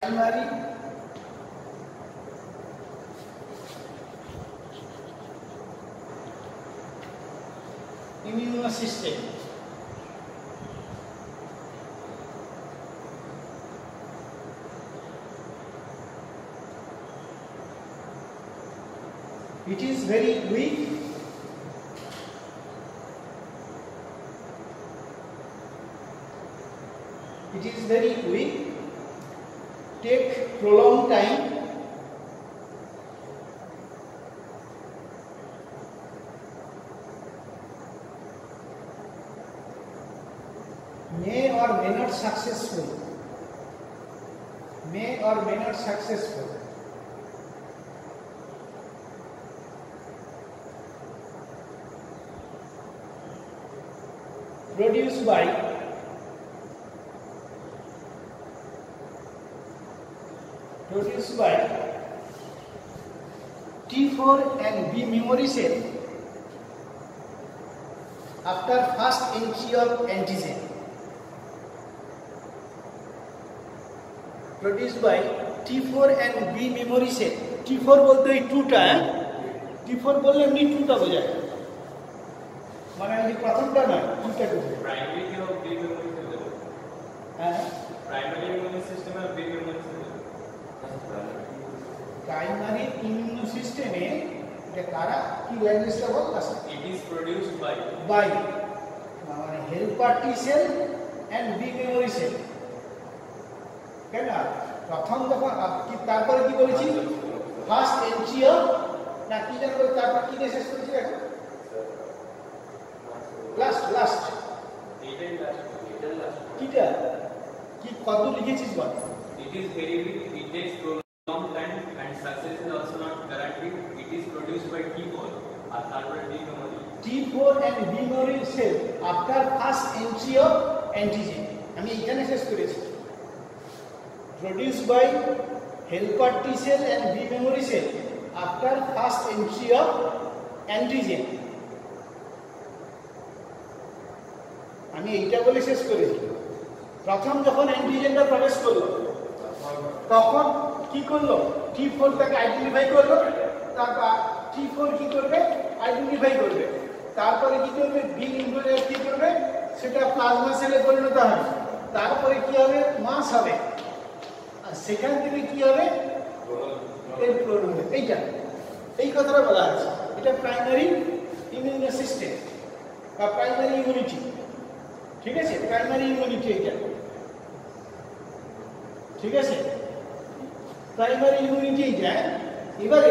primary immune system. It is very weak. It is very weak. Take prolonged time. May or may not successful. May or may not successful. Produced by T4 and B memory cell after first entry of antigen. Produced by T4 and B memory cell. T4 बोलते ही टूटा है. T4 बोलने में नहीं टूटा बजाय. माना ये प्रथम का ना टूटा टूटा. Primary के और B memory cell. हाँ. Primary immune system और B memory cell. Primary immune system में ये कारा की language का बहुत असर. It is produced by माने helper T cell and B memory cell. क्या ना प्रथम दफा आपकी तारपर की बोली थी first entry of ना की जन को तारपर की कैसे बोली थी last किटा की कदू लिखी चीज बात. It is very weak. It takes prolonged time and success is also not guaranteed. It is produced by T4 or target B memory. T4 and B memory cell after first entry of antigen. আমি এখানে শেষ করেছি. Produced by helper T cell and B memory cell after first entry of antigen. আমি এইটা বলে শেষ করেছি. প্রথম যখন অ্যান্টিজেনটা প্রবেশ করলো তখন কি করলো T4 তাকে আইডেন্টিফাই করলো, তারপর T4 কি করবে আইডেন্টিফাই করবে, তারপরে কি করবে বি ইনভলিউশন কি করবে সেটা প্লাজমা সেলে পরিণত হবে, তারপরে কি হবে মাস হবে, আর সেখান থেকে কি হবে এর প্রোডাক্ট হবে. এইটা এই কথাটা বলা আছে. এটা প্রাইমারি ইমিউন সিস্টেম বা প্রাইমারি ইমিউনিটি. ঠিক আছে, প্রাইমারি ইমিউনিটি এটা. ঠিক আছে, প্রাইমারি ইমিউনিটি এটা. এবারে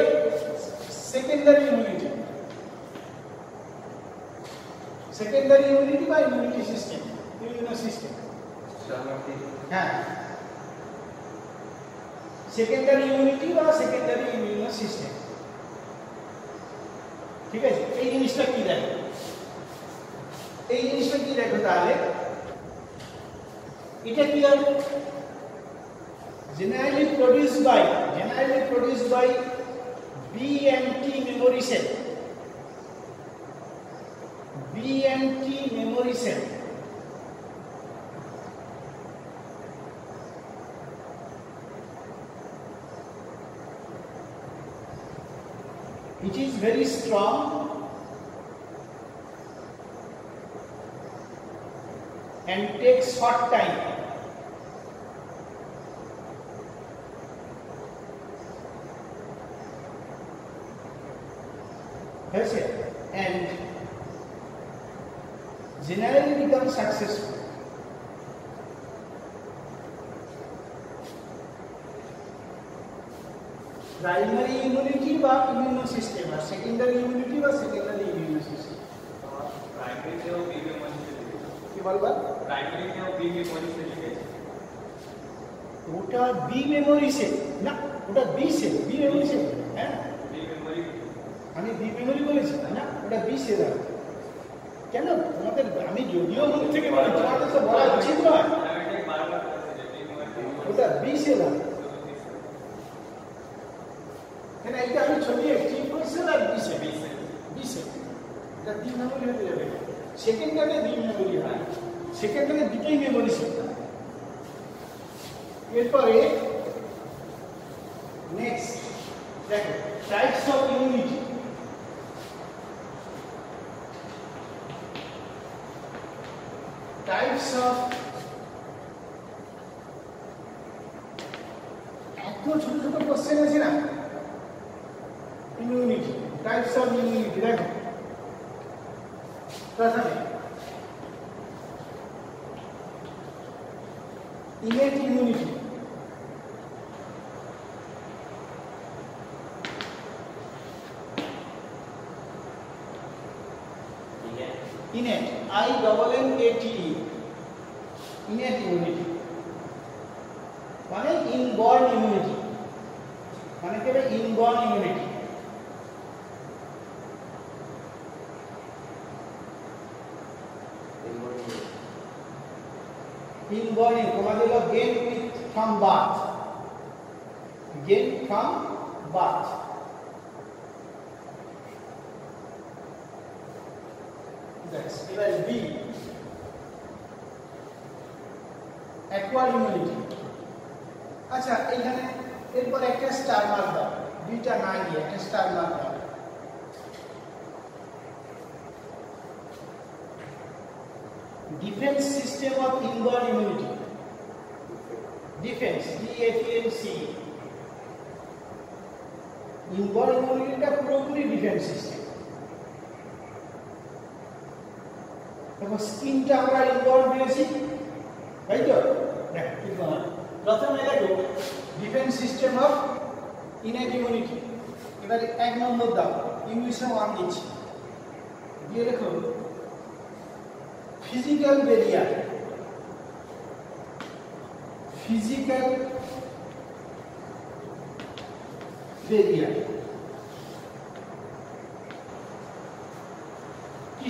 সেকেন্ডারি ইমিউনিটি. সেকেন্ডারি ইমিউনিটি বা ইমিউনিটি সিস্টেম, ইমিউনো সিস্টেম. হ্যাঁ, সেকেন্ডারি ইমিউনিটি বা সেকেন্ডারি ইমিউনো সিস্টেম. ঠিক আছে, এই জিনিসটা কি দেখো, এই জিনিসটা কি দেখো তাহলে এটা কি হবে generally produced by B and T memory cell. B and T memory cell. It is very strong and takes short time. Yes, and generally becomes successful. Primary immunity বা immune system আর secondary immunity বা secondary immune system. Primary के और B memory cell. কি বলবা? Primary के और B memory cell लिखे. ওটা বি মেমোরি সেল না, ওটা B cell, B memory cell. হ্যাঁ, B memory. আমি বি মেমোরি বলেছি না, ওটা বি সেল. কেন তোমাদের আমি যদিও মুখ থেকে বলি তোমাদের তো বলা উচিত নয়. ওটা বি সেল. কেন এটা আমি ছবি T4 সেল আর বি সেল. বি সেল এটা বি মেমোরি হতে যাবে. সেকেন্ডারি বি মেমোরি হয়, সেকেন্ডারি দুটোই মেমোরি সেল. এরপরে টাইপস অফ এত ছোট ছোট কোশ্চেন আছে না ইমিউনিটি টাইপস অফ ইমিউনিটি দেখো প্রথমে innate immunity innate I double N A T E innate immunity মানে inborn immunity মানে কি হবে inborn immunity inborn তোমাদের হলো gain from birth that's এবার B acquired immunity আচ্ছা এখানে এরপর একটা স্টার মার্ক দাও দুইটা না দিয়ে একটা স্টার মার্ক দাও defense system of inborn immunity defense DFENC inborn immunity টা পুরোপুরি ডিফেন্স সিস্টেম দেখো স্কিনটা আমরা ইনবর্ন পেয়েছি তাই তো দেখো প্রথমে দেখো defence system of innate immunity এবারে এক নম্বর দাও ইংলিশে 1 দিচ্ছি দিয়ে দেখো physical barrier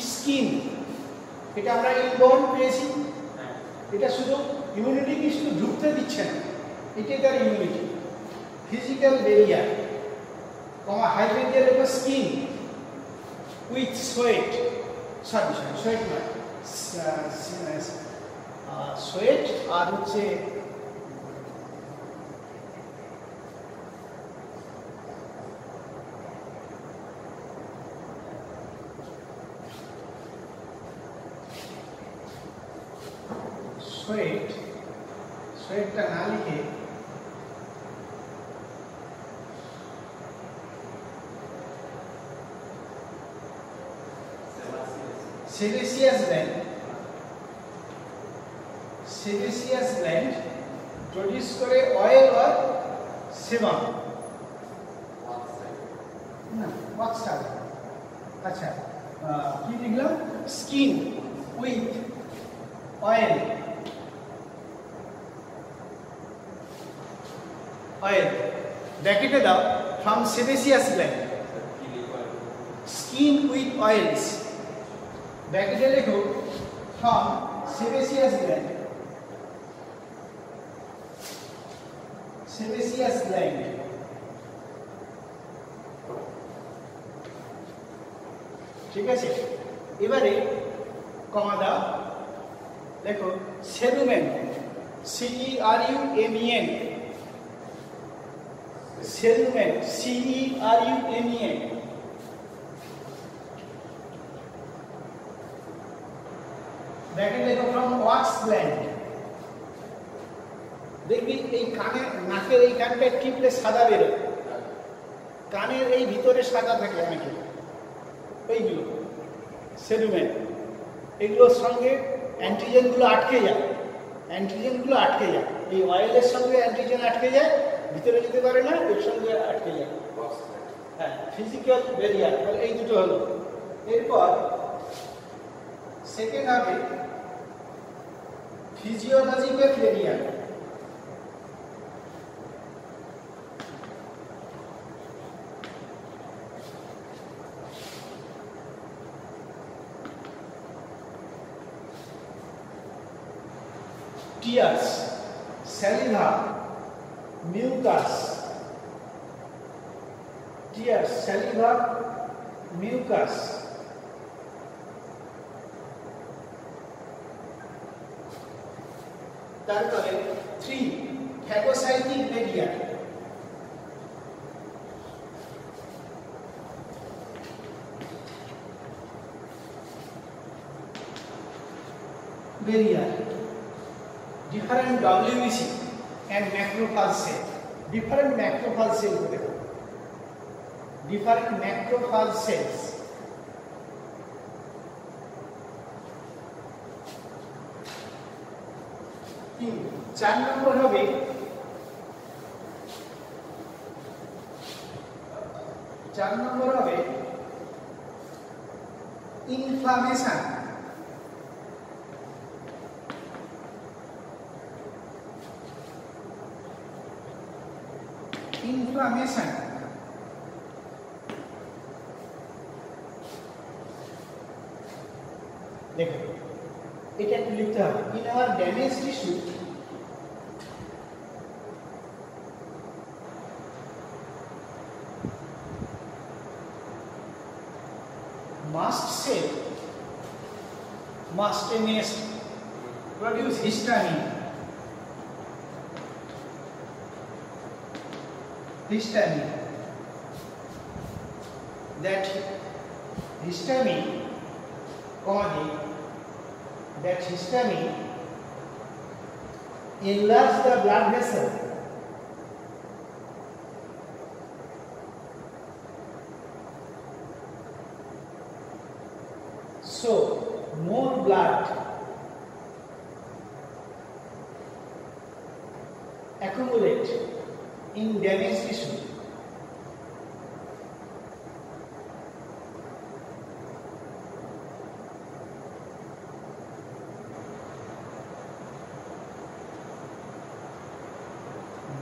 স্কিন এটা আমরা ইনবর্ন পেয়েছি এটা শুধু ইমিউনিটি কি শুধু ঢুকতে দিচ্ছে না এটাই তার ইমিউনিটি ফিজিক্যাল ব্যারিয়ার কমা হাইড্রেট দিয়ে লেখো স্কিন উইথ সোয়েট সোয়েট নয় সোয়েট আর হচ্ছে সোয়েটটা না লিখে সেবেসিয়াস গ্ল্যান্ড প্রডিউস করে অয়েল আর সেবাম না ওয়াক্সটা আচ্ছা কি লিখলাম স্কিন উইথ অয়েল ব্র্যাকেটে দাও from sebaceous gland skin with oils ব্র্যাকেটে লেখো ফ্রম সেবেসিয়াস গ্ল্যান্ড ঠিক আছে এবারে কমা দাও দেখো cerumen CERUMEN cerumen CERUMEN bracket লেখো ফ্রম ওয়াক্স গ্ল্যান্ড দেখবি এই কানের নাকের এই কানটা টিপলে সাদা বেরোয় কানের এই ভিতরে সাদা থাকে অনেকে এইগুলো সেরুমেন এগুলোর সঙ্গে অ্যান্টিজেনগুলো আটকে যায় এই অয়েলের সঙ্গে অ্যান্টিজেন আটকে যায় ভিতরে যেতে পারে না এর সঙ্গে আটকে যায় হ্যাঁ ফিজিক্যাল ব্যারিয়ার এই দুটো হলো এরপর সেকেন্ড হবে physiological barrier tears, saliva, mucus. Tears, saliva, mucus. তারপরে 3 phagocytic barrier barrier, different WBC and macrophage cell. Different macrophage cell को देखो, different macrophage cells. चार नंबर হবে ইনফ্লামেশন। ইনফ্লামেশন দেখো, এটা একটু লিখতে হবে। In our damage tissue must produce histamine. That histamine, that histamine enlarge the blood vessel. So more blood accumulate in damaged tissue.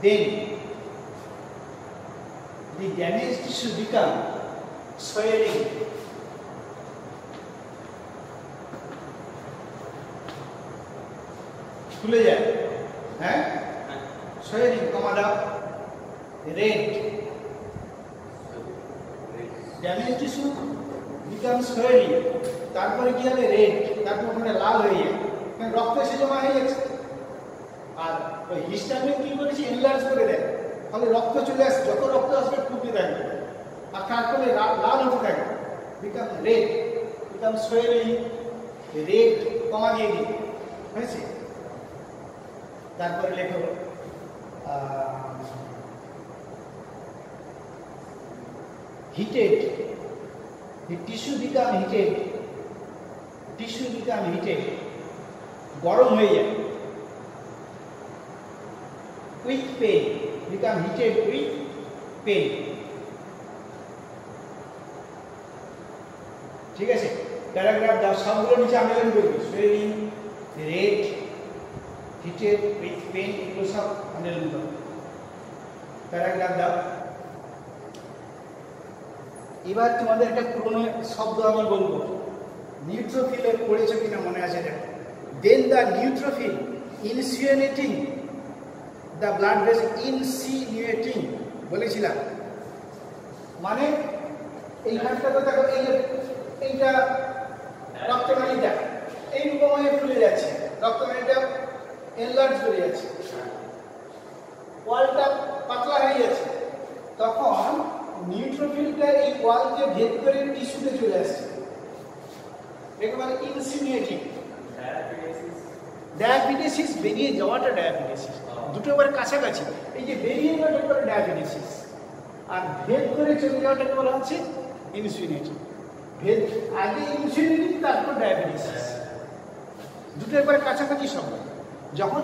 Then the damaged tissue become swelling. खुले जाए, हैं? Swelling, command आप red, damaged tissue becomes swelling, तारपरे क्या है red, तारपरे अपने लाल है ये, क्या रक्त से जमा है ये, और तो हिस्टामिन की वजह से enlarge करे दे, खाली रक्त चले आस, जो को रक्त आस पे टूटी जाए, और तारपरे लाल होता है, become red, become swelling, red, command ये दी, वैसे তারপরে লেখো heated, the tissue become heated, গরম হয়ে যায়, with pain, become heated with pain, ঠিক আছে? প্যারাগ্রাফ দাও, সবগুলো নিচে আমি লিখে দেব, swelling, red, heated with pain, এগুলো সব আন্ডারলাইন করো। প্যারাগ্রাফ দাও। এবার তোমাদের একটা পুরনো শব্দ আমি বলবো, নিউট্রোফিল পড়েছো কিনা মনে আছে দেখো। Then the neutrophil insinuating the blood vessel, insinuating বলেছিলাম, মানে এইখানটা তো দেখো, এইটা রক্তনালীটা এইরকম হয়ে ফুলে যাচ্ছে, রক্তনালীটা এনলার্জ হয়ে যাচ্ছে, ওয়ালটা পাতলা হয়ে যাচ্ছে, তখন নিউট্রোফিলটা এই ওয়ালকে ভেদ করে টিস্যুতে চলে আসছে, একেবারে ইনসিনুয়েটিং। ডায়াবেটিস বেরিয়ে যাওয়াটা ডায়াবেটিস, দুটো এবার কাছাকাছি, এই যে বেরিয়ে যাওয়াটা একেবারে ডায়াবেটিস, আর ভেদ করে চলে যাওয়াটাকে বলা হচ্ছে ইনসিনুয়েটিং। ভেদ আগে ইনসিনুয়েটিং, তারপর ডায়াবেটিস, দুটো এবার কাছাকাছি শব্দ। যখন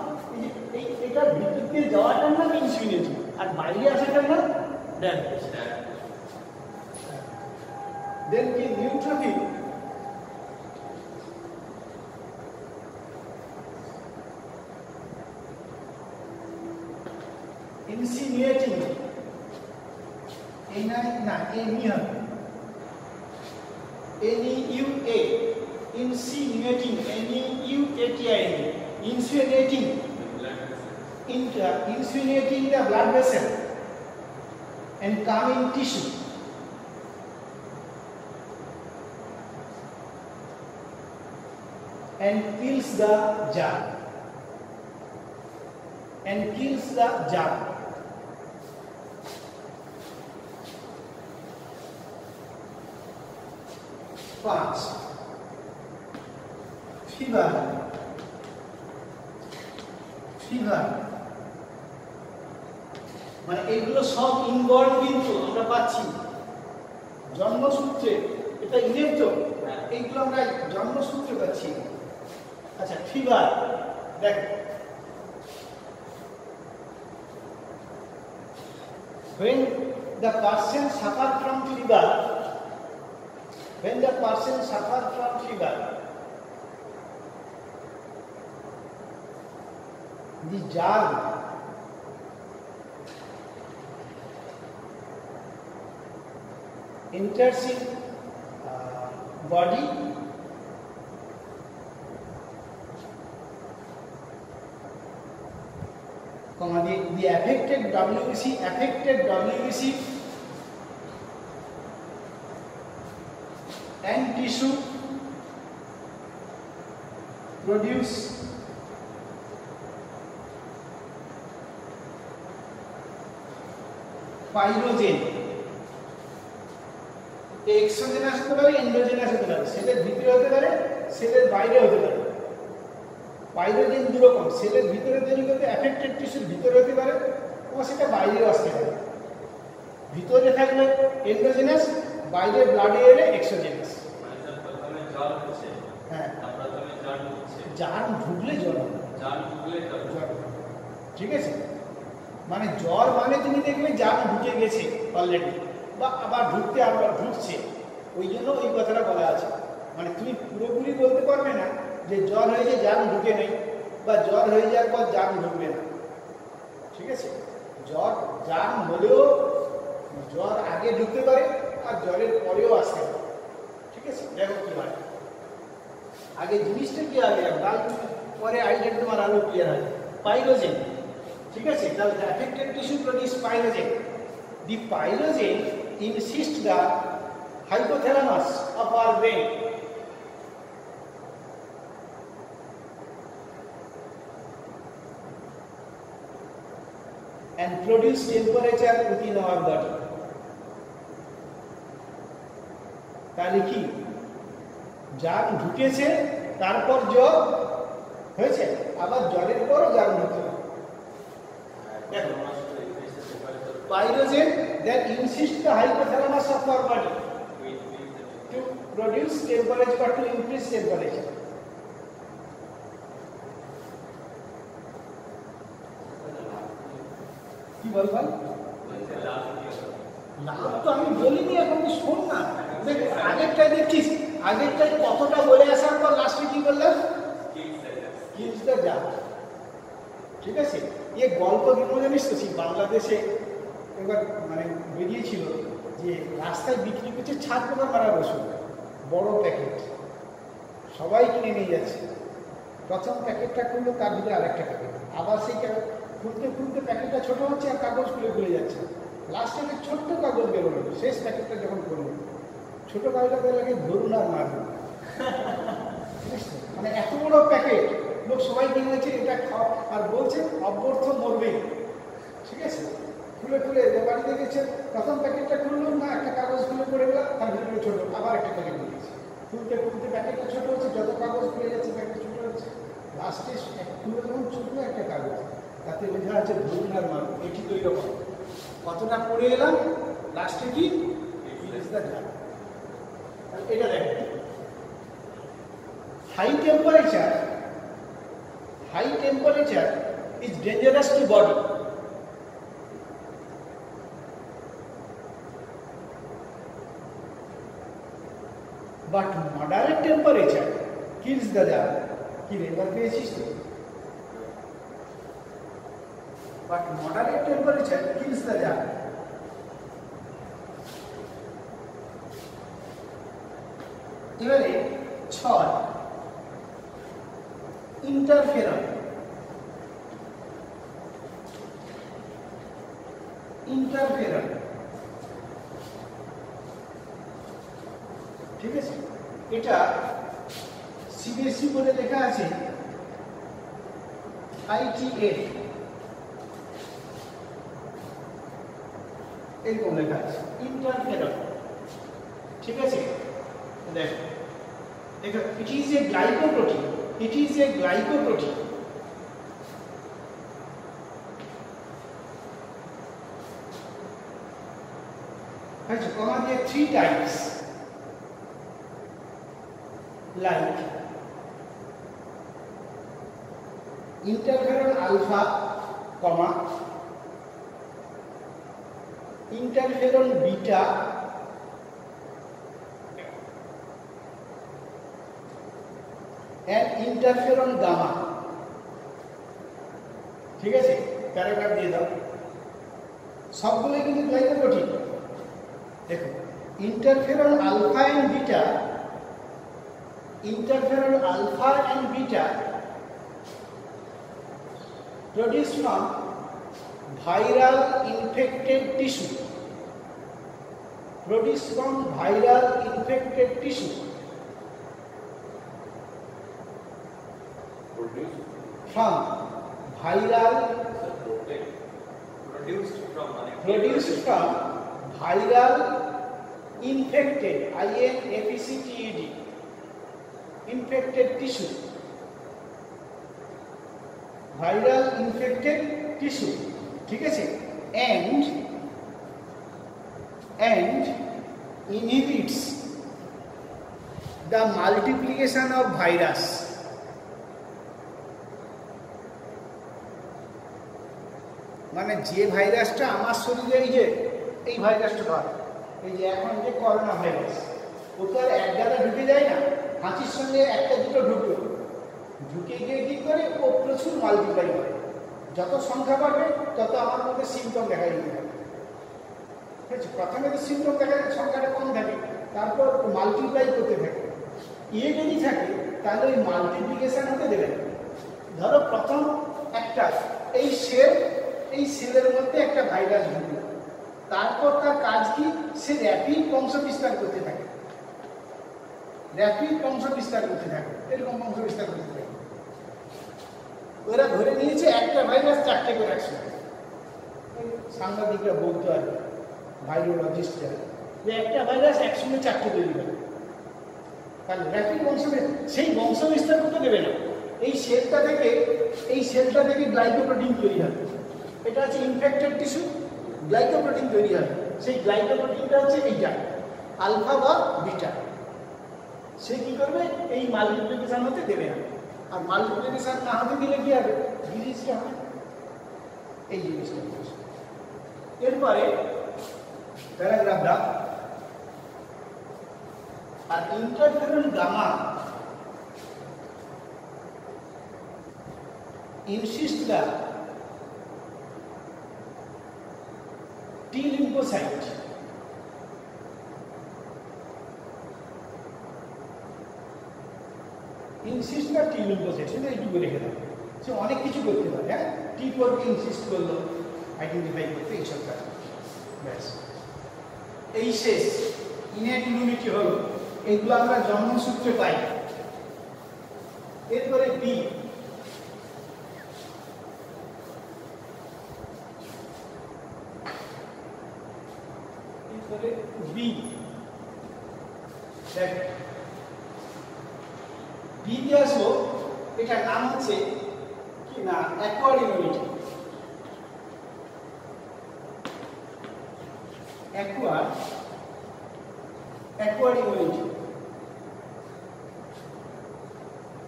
এটা ভিতর দিয়ে যাওয়াটার নাম ইনসিনুয়েটিং, আর বাইরে আসাটার নাম ডায়াবেটিস। দেন কি নিউট্রোফিল ইনসিনুয়েটিং, এই না এনি হবে, NEUA, insinuating, NEUATIN, insinuating, insinuating the blood vessel and coming tissue. And kills the germ. And kills the germ. Fever fever, মানে এইগুলো সব ইনবর্ন কিন্তু আমরা পাচ্ছি জন্মসূত্রে, এটা ইনেপ্ট, এইগুলো আমরা জন্মসূত্রে পাচ্ছি। আচ্ছা ফিভার দেখো, when the person suffer from fever, when the person suffer from fever, the germ enters in body, the affected WBC and tissue produce pyrogen. Exogenous হতে পারে, এন্ডোজেনাস হতে পারে, সেলের ভিতরে হতে পারে, সেলের বাইরে হতে পারে। পাইরোজেন দু রকম, সেলের ভিতরে তৈরি করতে অ্যাফেক্টেড টিস্যুর ভিতরে হতে পারে, ও সেটা বাইরেও আসতে পারে। ভিতরে থাকলে এন্ডোজেনাস, বাইরে ব্লাডে এলে এক্সোজেনাস। হ্যাঁ, জার্ম ঢুকলে জ্বর হবে, ঠিক আছে? মানে জ্বর মানে তুমি দেখবে জার্ম ঢুকে গেছে অলরেডি, বা আবার ঢুকছে, ওই জন্য ওই কথাটা বলা আছে। মানে তুমি পুরোপুরি বলতে পারবে না যে জ্বর হয়েছে জার্ম ঢুকে নেই, বা জ্বর হয়ে যাওয়ার পর জার্ম ঢুকবে না, ঠিক আছে? জার্ম হলেও জ্বর আগে ঢুকতে পারে আর জ্বরের পরেও আসতে পারে, ঠিক আছে? দেখো কি হয়, আগে জিনিসটা কি আগে পরে আইডিয়া তোমার আরো ক্লিয়ার হয়। পাইরোজেন, ঠিক আছে? তাহলে affected tissue produce pyrogen. The pyrogen insist the hypothalamus of our brain and produce temperature within our body. তাহলে কি জার্ম ঢুকেছে, তারপর জ্বর হয়েছে, আবার জ্বরের পরও জার্ম ঢুকছে। দেখো pyrogen that insists the hypothalamus of our body to produce temperature or to increase temperature. কি বলবেন? লাভ তো আমি বলিনি, এখন তুই শোন না। দেখ আগেরটাই দেখছিস, আগেরটাই কতটা বলে আসার পর লাস্টে কি বললাম? কিলস দ্য জার্ম, ঠিক আছে? এই গল্প কিন্তু জানিস তো, বাংলাদেশে এবার মানে বেরিয়েছিল যে রাস্তায় বিক্রি করছে ছাদ পোকা মারার ওষুধ, বড় প্যাকেট, সবাই কিনে নিয়ে যাচ্ছে। প্রথম প্যাকেটটা খুললো, তার ভিতরে আরেকটা প্যাকেট, আবার সেই খুলতে খুলতে প্যাকেটটা ছোট হচ্ছে আর কাগজ খুলে যাচ্ছে। লাস্টে একটা ছোট্ট কাগজ বেরোলো, শেষ প্যাকেটটা যখন করলো, ছোট কাগজটা বেরোলে ধরুন আর মারুন, মানে এত বড় প্যাকেট, লোক সবাই কিনে নিচ্ছে, এটা খাও আর বলছে অব্যর্থ মরবে, ঠিক আছে? খুলে বাড়িতে গেছে, প্রথম প্যাকেটটা খুললো না, একটা কাগজ খুলে পড়ে গেল, তার ভিতরে ছোট, আবার একটা প্যাকেট নিয়েছে, খুলতে প্যাকেটটা ছোট হচ্ছে, যত কাগজ খুলে যাচ্ছে প্যাকেটটা ছোট হচ্ছে, লাস্টে খুলে যখন ছোট একটা কাগজ, তাতে লেখা আছে ধরুন আর মারুন। এটি তো এরকম কতটা পড়ে এলাম, লাস্টে কি এটা দেখো, high temperature is dangerous to body, but moderate temperature kills the germ. কি রেবার পেয়েছিস তো? but moderate temperature kills the germ. এবারে 6 ইন্টারফেরন। ঠিক আছে, এটা সিবিএসই বলে লেখা আছে ITF, এরকম লেখা আছে ইন্টারফেরন, ঠিক আছে? দেখো it is a glycoprotein, হয়েছে কমা দিয়ে 3 times like interferon alpha comma interferon beta and interferon gamma ঠিক আছে প্যারাগ্রাফ দিয়ে দাও সবগুলোই কিন্তু গ্লাইকোপ্রোটিন দেখো interferon alpha and beta produced from viral infected tissue from viral infected tissue from viral produced from viral infected infected infected tissue viral infected tissue ঠিক আছে and inhibits the multiplication of virus মানে যে ভাইরাসটা আমার শরীরে এই ভাইরাসটা ধর এই যে এখন যে করোনা ভাইরাস ও তো আর এক জায়গায় ঢুকে যায় না হাঁচির সঙ্গে একটা দুটো ঢুকে গিয়ে কি করে ও প্রচুর মাল্টিপ্লাই করে যত সংখ্যা বাড়বে তত আমার মধ্যে সিমটম দেখা দিতে থাকে ঠিক আছে প্রথমে তো সিমটম দেখা যায় সংখ্যাটা কম থাকে তারপর মাল্টিপ্লাই করতে থাকে যদি থাকে তাহলে ওই মাল্টিপ্লিকেশন হতে দেবে না ধরো প্রথম একটা এই সেলের মধ্যে একটা ভাইরাস ঢুকলো তারপর তার কাজ কি সে র্যাপিড বংশ বিস্তার করতে থাকে এরকম বংশ বিস্তার করতে থাকে ওরা ধরে নিয়েছে একটা ভাইরাস 4টে করে একসাথে সাংবাদিকরা বলতো আর ভাইরোলজিস্টরা যে একটা ভাইরাস একসঙ্গে 4টে তৈরি করে তাহলে র্যাপিড সেই বংশ বিস্তার করতে দেবে না এই সেলটা থেকে গ্লাইকোপ্রোটিন তৈরি হবে এটা হচ্ছে ইনফেক্টেড টিস্যু গ্লাইকোপ্রোটিন তৈরি হবে সেই গ্লাইকোপ্রোটিনটা হচ্ছে এইটা আলফা বা বিটা সে কি করবে এই মাল্টিপ্লিকেশন হতে দেবে না আর মাল্টিপ্লিকেশন না হতে দিলে কি হবে ডিজিজটা হবে এই জিনিসটা এরপরে প্যারাগ্রাফটা আর interferon gamma insist that T lymphocyte শুধু এইটুকু রেখে দেবে সে অনেক কিছু করতে পারে হ্যাঁ T4 কে ইনসিস্ট করলো আইডেন্টিফাই করতে এইসব কাজ ব্যাস এই শেষ ইনেট ইমিউনিটি হলো এইগুলো আমরা জন্মসূত্রে পাই এরপরে বি দিয়ে আসবো এটার নাম হচ্ছে কি না অ্যাকোয়ার্ড ইমিউনিটি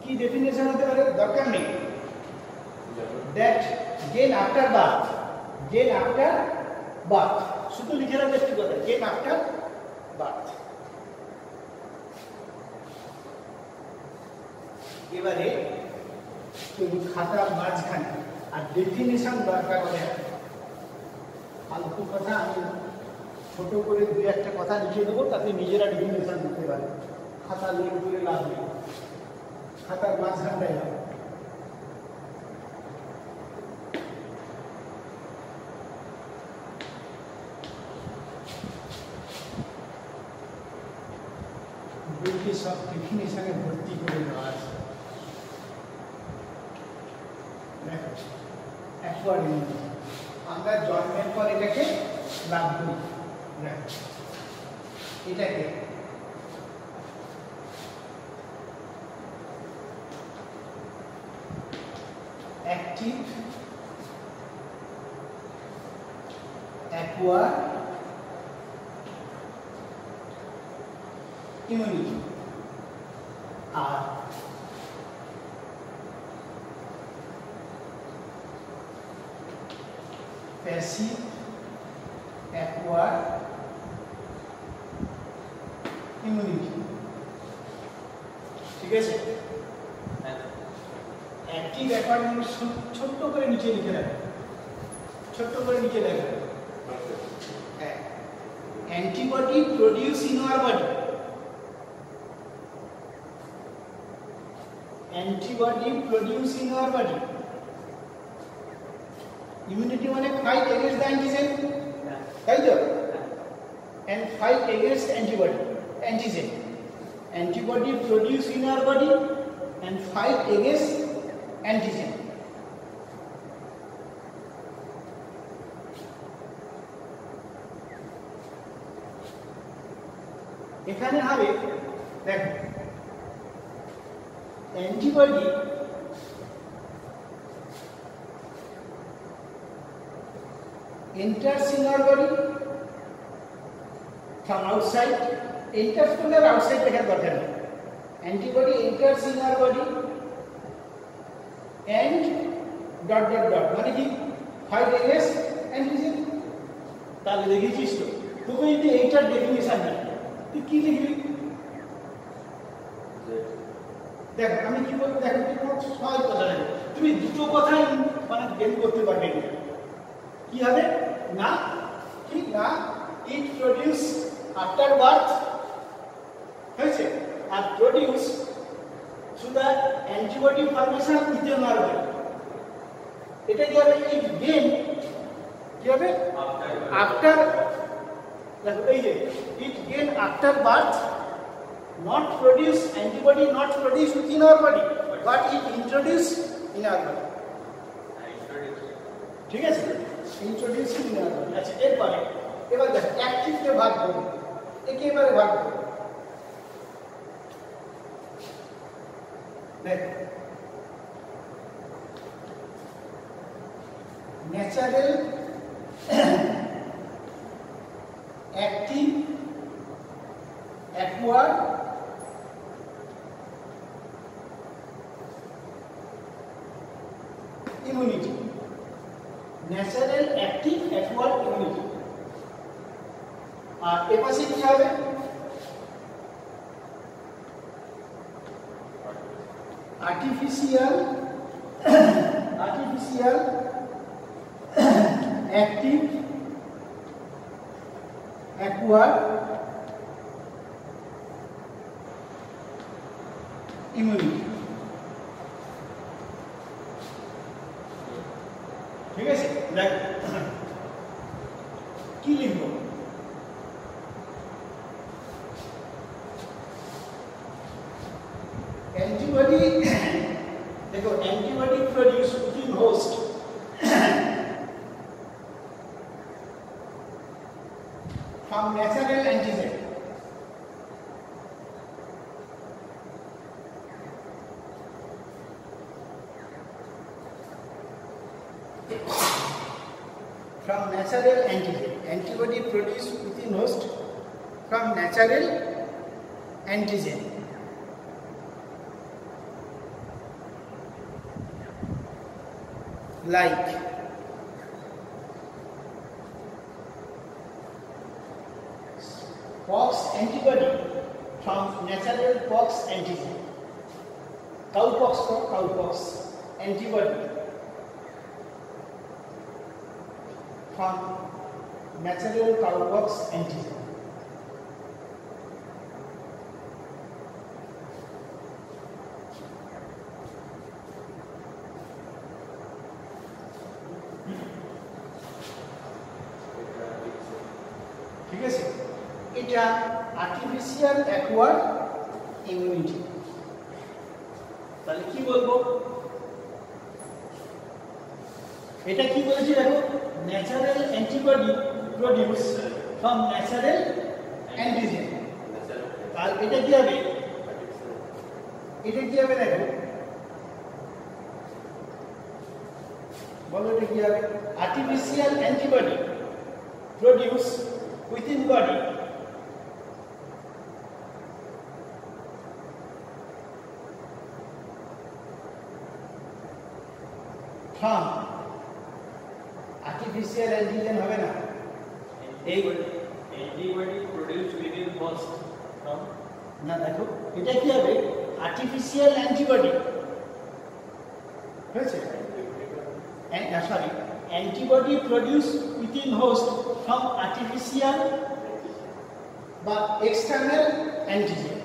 কি ডেফিনেশন হতে পারে দরকার নেই দ্যাট গেন আফটার বার্থ শুধু লিখে রাখবে একটি কথা গেন আফটার বার্থ এবারে খাতার মাঝখানে আর ডেফিনেশন দরকার হবে ফালতু কথা আমি ছোট করে 2-1টা কথা লিখে দেবো তাতে নিজেরা ডেফিনেশন দিতে পারে খাতা লিখে করে লাভ নেই খাতার মাঝখানটাই হবে বইটি সব ডেফিনেশনে ভর্তি করে দেওয়া আছে দেখো অ্যাকোয়ার্ড ইমিউনিটি আমরা জন্মের পর এটাকে লাভ করি দেখো এটাকে অ্যাক্টিভ অ্যাকোয়ার্ড ইমিউনিটি। আর প্যাসিভ অ্যাকোয়ার্ড ইমিউনিটি। ঠিক আছে, অ্যাক্টিভ অ্যাকোয়ার্ড ইমিউনিটি ছোট্ট করে নিচে লিখে রাখবে, ছোট্ট করে নিচে লেখা antibody produce in our body, antibody produce in our body. Immunity মানে ফাইট এগেইনস্ট দ্য অ্যান্টিজেন, তাই তো, and fight against antibody antigen. Antibody produced in our body and fight against antigen. এখানে হবে দেখো antibody enters in our body from outside. Enters from the outside দেখার কথা না, antibody enters in our body and dot dot dot মানে কি fight against antigen। তাহলে দেখেছিস তো, তোকে যদি এইটার ডেফিনিশন না তুই কি লিখবি? দেখ আমি কি বলবো, দেখো কি কোনো সহজ কথা লাগে, তুমি দুটো কথাই মানে বের করতে পারবে না। কি হবে না, ঠিক না, ইট প্রডিউস আফটার বার্থ হয়েছে আর produce through the antibody formation within our body. এটা কি হবে, ইট গেইন কি হবে আফটার, দেখো এই যে it gain after birth, not produce antibody, not produce within our body, but it introduce in our body। ঠিক আছে, introduce in our body। আচ্ছা এরপরে এবার দেখ অ্যাক্টিভকে ভাগ করব, একেবারে ভাগ করব। দেখ natural active acquired immunity, natural active acquired immunity. আর এর পাশে কি হবে, আর্টিফিশিয়াল অ্যাক্টিভ অ্যাকোয়ার্ড ইমিউনিটি। ঠিক আছে, দেখ কি লিখবো, অ্যান্টিবডি, দেখো antibody produce within host from natural antigen, from natural antigen, antibody produced within host from natural antigen, like pox antibody from natural pox antigen, cowpox from cowpox antibody from natural cowpox antigen। ঠিক আছে, এটা artificial acquired immunity. তাহলে কি বলবো, এটা কি বলেছি দেখো, natural antibody produce from natural antigen. আর এটা কি হবে, এটা কি হবে দেখো, বলো এটা কি হবে, artificial antibody produce within body artificial antigen হবে না। antibody produced within host from না দেখো এটা কি হবে আর্টিফিশিয়াল অ্যান্টিবডি হয়েছে sorry antibody produce within host from artificial বা এক্সটার্নাল অ্যান্টিজেন।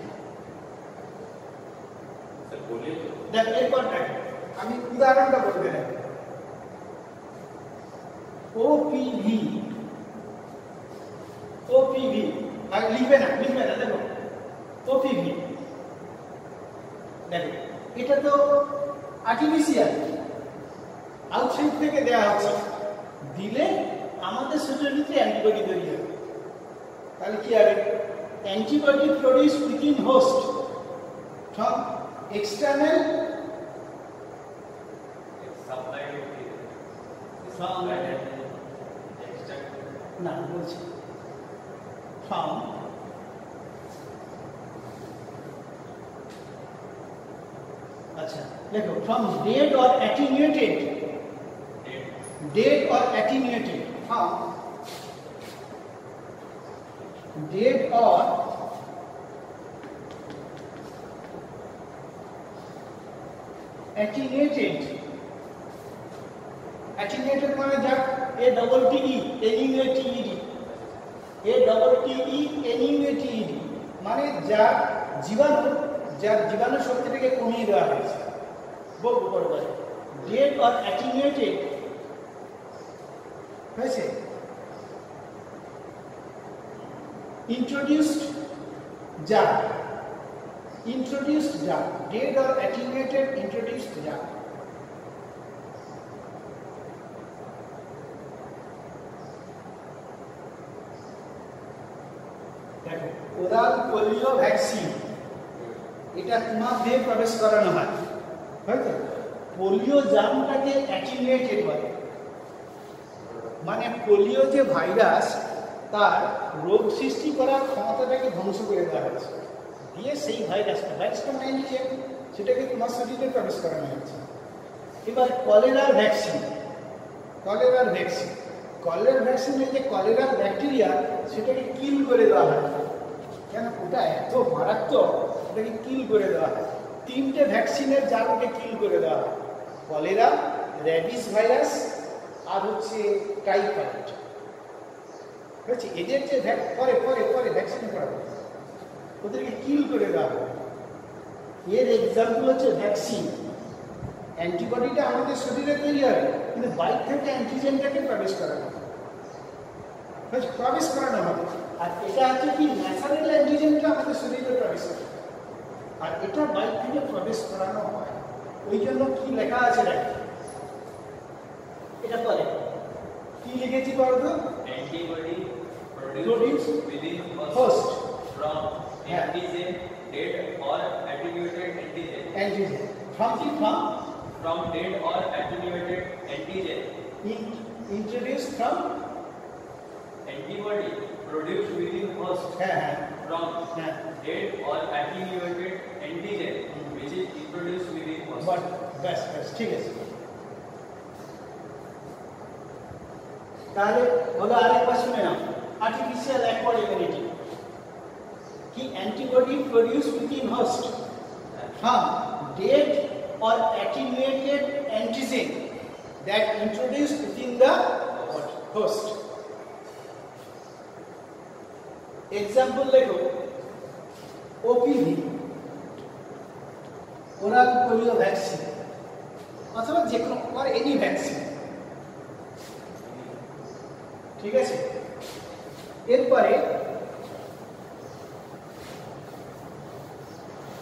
sir बोलिए तो দেখ এরপরটা আমি উদাহরণটা বলতে দেখ ওপিভি ওপিভি আর লিখবে না দেখো ওপিভি দেখো এটা তো আর্টিফিশিয়াল আউটসাইড থেকে দেওয়া হচ্ছে দিলে আমাদের শরীরে অ্যান্টিবডি তৈরি হবে তাহলে কি হবে antibody produce within host from external supplied From- extract না বলছি ফ্রম আচ্ছা দেখো from dead or attenuated dead or attenuated from dead or attenuated attenuated মানে যা a double t e attenuated a double t e attenuated মানে যার জীবাণু শক্তিটাকে কমিয়ে দেওয়া হয়েছে বলবো পরে dead or attenuated হয়েছে introduced jar dead or attenuated introduced jar দেখো ওরাল পোলিও ভ্যাকসিন এটা তোমার দেহে প্রবেশ করানো হয় হয়তো পোলিও জার্মটাকে অ্যাটিনিউয়েটেড বলে মানে পোলিও যে ভাইরাস তার রোগ সৃষ্টি করার ক্ষমতাটাকে ধ্বংস করে দেওয়া হয়েছে দিয়ে সেই ভাইরাসটা মানে যে সেটাকে তোমার শরীরে প্রবেশ করানো হয়েছে। এবার কলেরার ভ্যাকসিন ভ্যাকসিনে যে কলেরার ব্যাকটেরিয়া সেটাকে কিল করে দেওয়া হয় কেন ওটা এত মারাত্মক ওটাকে কিল করে দেওয়া হয় তিনটে ভ্যাকসিনের জারকে কিল করে দেওয়া হয় কলেরা র্যাবিস ভাইরাস আর হচ্ছে টাইফয়েড হচ্ছে এদের যে পরে ভ্যাকসিন করা হয় ওদেরকে কিল করে দেওয়া হয় এর এক্সাম্পল হচ্ছে ভ্যাকসিন অ্যান্টিবডিটা আমাদের শরীরে তৈরি হয় কিন্তু বাইরে থেকে অ্যান্টিজেনটাকে প্রবেশ করানো হবে আর এটা হচ্ছে কি ন্যাচারাল অ্যান্টিজেনটা আমাদের শরীরে প্রবেশ করে আর এটা বাইরে থেকে প্রবেশ করানো হয় ওই জন্য কি লেখা আছে দেখো এটা পরে কি লিখেছি বলতো antibody produced within host from antigen dead or attenuated antigen from dead or attenuated antigen introduced from antibody produced within host from dead or attenuated antigen which is introduced within host but best ঠিক আছে তাহলে হলো আরেকবার শুনে নাও artificial acquired immunity কি antibody produce within host from dead or attenuated antigen that introduced within the host. Example lekho OPV oral polio vaccine অথবা যে কোনো or any vaccine ঠিক আছে এরপরে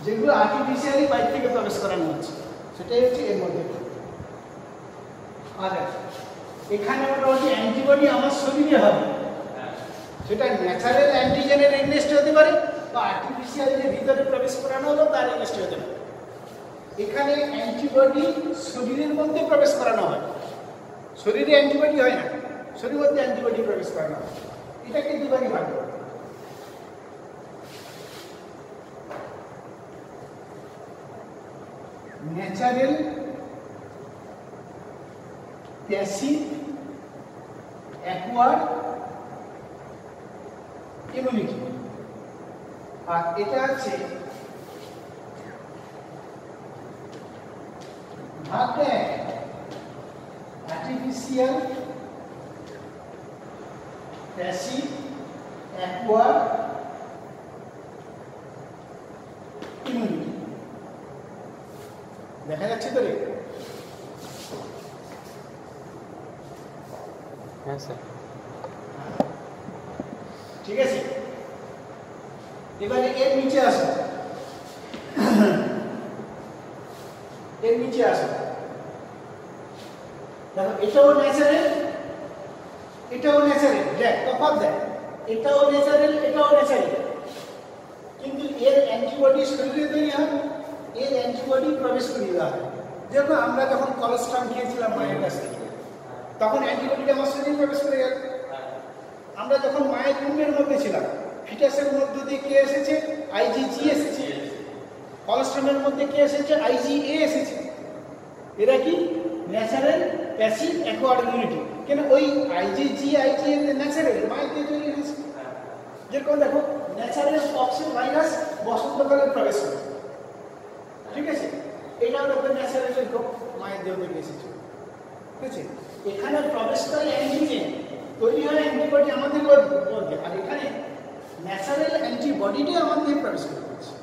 যেগুলো আর্টিফিশিয়ালি বাইরে থেকে প্রবেশ করানো হচ্ছে সেটাই হচ্ছে এর মধ্যে আর এখানে মোটামুটি অ্যান্টিবডি আমার শরীরে হবে সেটা ন্যাচারাল অ্যান্টিজেনের এগেনস্ট হতে পারে বা আর্টিফিশিয়াল যে ভিতরে প্রবেশ করানো হলো তার এগেনস্ট হতে পারে এখানে অ্যান্টিবডি শরীরের মধ্যে প্রবেশ করানো হয় শরীরে অ্যান্টিবডি হয় না শরীরের মধ্যে অ্যান্টিবডি প্রবেশ করানো হয় এটাকে দুবারই ভাগ করো ন্যাচারাল প্যাসিভ অ্যাকোয়ার্ড ইমিউনিটি, আর এটা আছে ভাগটা আর্টিফিশিয়াল প্যাসিভ অ্যাকোয়ার্ড ইমিউনিটি। দেখা যাচ্ছে তো রে? হ্যাঁ স্যার। ঠিক আছে, এবারে এর নিচে আসো, এর নিচে আসো। দেখো এটাও ন্যাচারাল, এটাও ন্যাচারাল, দেখ তফাৎ দেখ, এটাও ন্যাচারাল, এটাও ন্যাচারাল, কিন্তু এর অ্যান্টিবডি শরীরে তৈরি হয়, এর অ্যান্টিবডি প্রবেশ করিয়ে দেওয়া হয়। যেরকম আমরা যখন কলেস্ট্রল খেয়েছিলাম মায়ের কাছ থেকে, তখন অ্যান্টিবডিটা আমার শরীরে প্রবেশ করে গেল। আমরা যখন মায়ের উম্মের মধ্যে ছিলাম, ফিটাসের মধ্যে দিয়ে কে এসেছে? আইজিজি এসেছে। কলেস্ট্রমের মধ্যে কে এসেছে? আইজিএ এসেছে। এরা কি ন্যাচারাল প্যাসিভ অ্যাকোয়ার্ড ইমিউনিটি। কেন? ওই আইজিজি আইজিএ ন্যাচারাল মায়ের দিয়ে তৈরি হয়েছে। যেরকম দেখো ন্যাচারাল পক্সের ভাইরাস বসন্তকালে প্রবেশ করে, ঠিক আছে, এটাও দেখবে ন্যাচারাল মায়ের দেহ থেকে এসেছে, ঠিক আছে। এখানে প্রবেশকারী অ্যান্টিজেন তৈরি হয় অ্যান্টিবডি আমাদের মধ্যে, আর এখানে ন্যাচারাল অ্যান্টিবডিটাই আমাদের প্রবেশ করছে।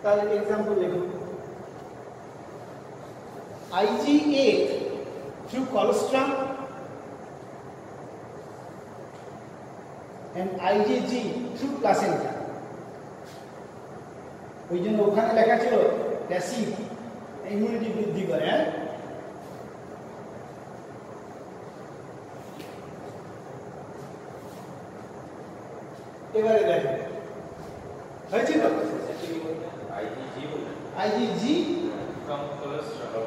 তাহলে এক্সাম্পল দেখুন, IgA through colostrum and IgG through placenta। ওই জন্য ওখানে লেখা ছিল প্যাসিভ ইমিউনিটি বৃদ্ধি করে। হ্যাঁ, এবারে দেখো হয়েছে তো IgG from cholesterol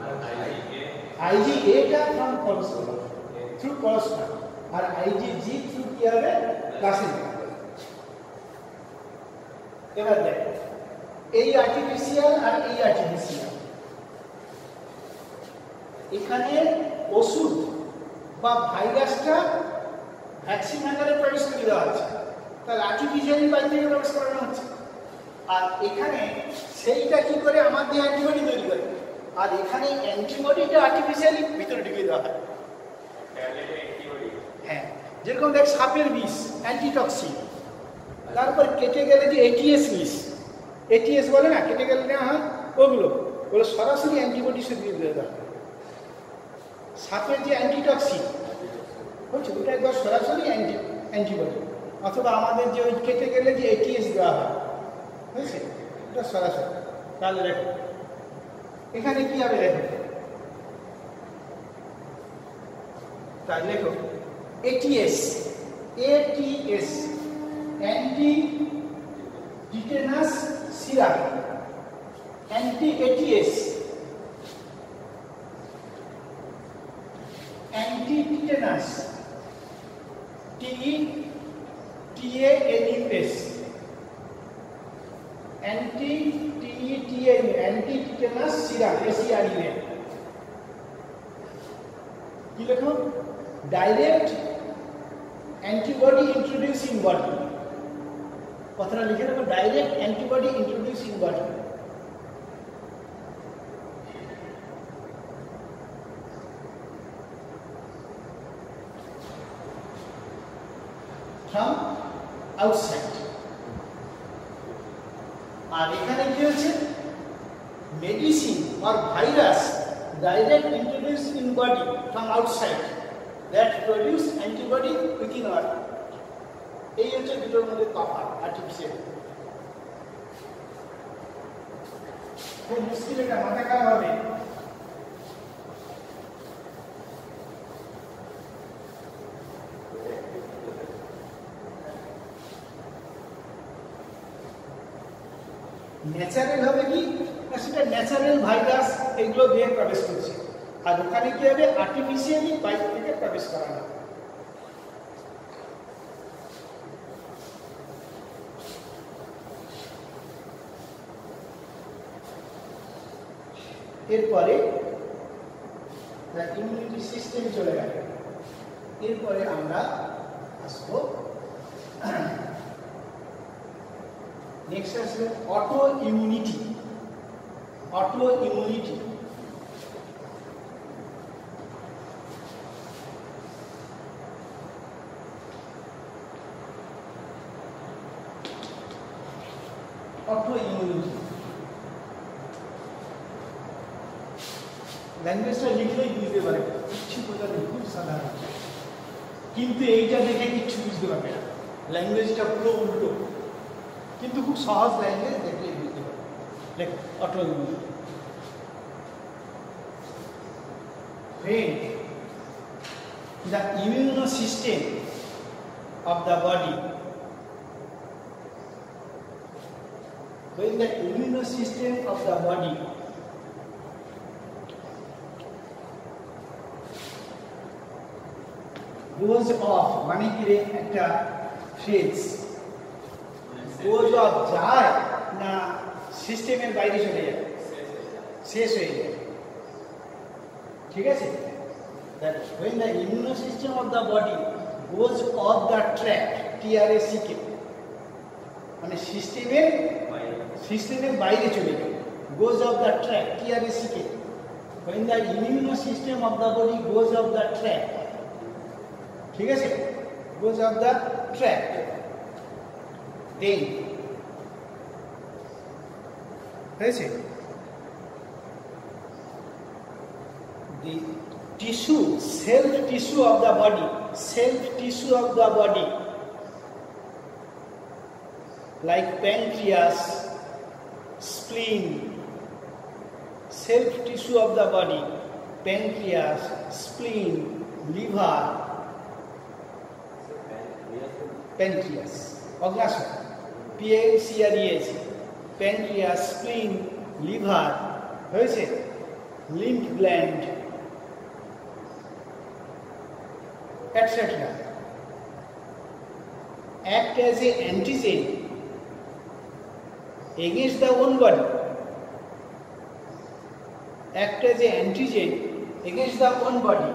and IgA টা from cholesterol through cholesterol R IgG through কি হবে? প্লাসেন্টা। এবার দেখো এই আর্টিফিশিয়াল আর এই আর্টিফিশিয়াল, এখানে ওষুধ বা ভাইরাসটা ভ্যাকসিন আকারে প্রবেশ করে দেওয়া হচ্ছে, তাহলে আর্টিফিশিয়ালি বাইরে থেকে প্রবেশ করানো হচ্ছে। আর এখানে সেইটা কি করে আমার দিয়ে অ্যান্টিবডি তৈরি করে, আর এখানে অ্যান্টিবডিটা আর্টিফিশিয়ালি ভিতরে ঢুকিয়ে দেওয়া হয়। হ্যাঁ, যেরকম দেখ সাপের বিষ অ্যান্টিটক্সিন, তারপর কেটে গেলে যে এটিএস বিষ, এটিএস বলে না, কেটে গেলে নেওয়া হয়, ওগুলো সরাসরি অ্যান্টিবডি শরীরে দিয়ে দেওয়া হয়। সাপের যে অ্যান্টিটক্সিন বলছে ওটা একবার সরাসরি অ্যান্টিবডি, অথবা আমাদের যে ওই কেটে গেলে যে এটিএস দেওয়া হয়, বুঝছে, এটা সরাসরি। তাহলে দেখো এখানে কি হবে, দেখো তাহলে দেখো ATS anti tetanus syrup, anti ATS anti tetanus TETANUS anti TETANU anti tetanus syrup SERUM। কি লেখো? ডাইরেক্ট অ্যান্টিবডি ইন্ট্রোডিউসিং বডি, কথাটা লিখে দেবো, direct antibody introducing body. from outside। আর এখানে কি হচ্ছে? Medicine or virus direct introduce in body from outside that produce antibody within our। এই হচ্ছে দুটোর মধ্যে তফাৎ আর্টিফিশিয়াল। খুব মুশকিল, এটা মাথা খারাপ হবে। ন্যাচারাল হবে কি না, সেটা ন্যাচারাল ভাইরাস এগুলো দিয়ে প্রবেশ করছে, আর ওখানে কি হবে? আর্টিফিশিয়ালি বাইরে থেকে প্রবেশ করানো। এরপরে ইমিউনিটি সিস্টেম চলে গেল। এরপরে আমরা আসবো নেক্সট আসবে autoimmunity. Autoimmunity autoimmunity ল্যাঙ্গুয়েজটা লিখলেই বুঝতে পারে, কিচ্ছু বোঝাতে খুব সাধারণ, কিন্তু এইটা দেখে কিচ্ছু বুঝতে পারবে না, ল্যাঙ্গুয়েজটা পুরো উল্টো, কিন্তু খুব সহজ ল্যাঙ্গুয়েজ, দেখলেই বুঝতে পারবে। দেখো auto immunity, when the immune system of the body, when the immune system of the body goes off, মানে কি রে একটা ফ্রেজ, goes off যায় না সিস্টেমের বাইরে চলে যায়, শেষ হয়ে যায়, ঠিক আছে? that when the immune system of the body goes off the track, TRACK, মানে সিস্টেমের বাইরে চলে যায়, goes off the track, TRACK, when the immune system of the body goes off the track, ঠিক আছে, goes off the track, then হয়েছে the tissue, self tissue of the body, self tissue of the body, like pancreas, spleen, self tissue of the body, pancreas, spleen, liver, pancreas, অগ্নাশয়, PANCREAS, pancreas, spleen, liver, হয়েছে, lymph gland, etc. act as a antigen against the own body, act as a antigen against the own body,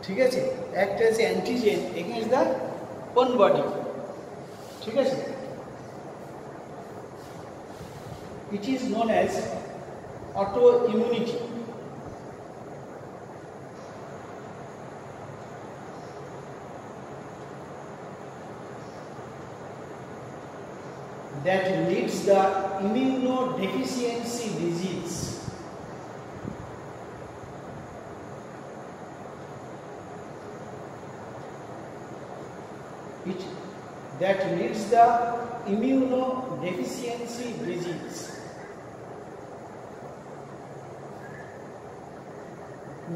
ঠিক আছে, act as a antigen against the own body, ঠিক আছে? It is known as autoimmunity. That leads the immunodeficiency disease. That leads the immunodeficiency disease.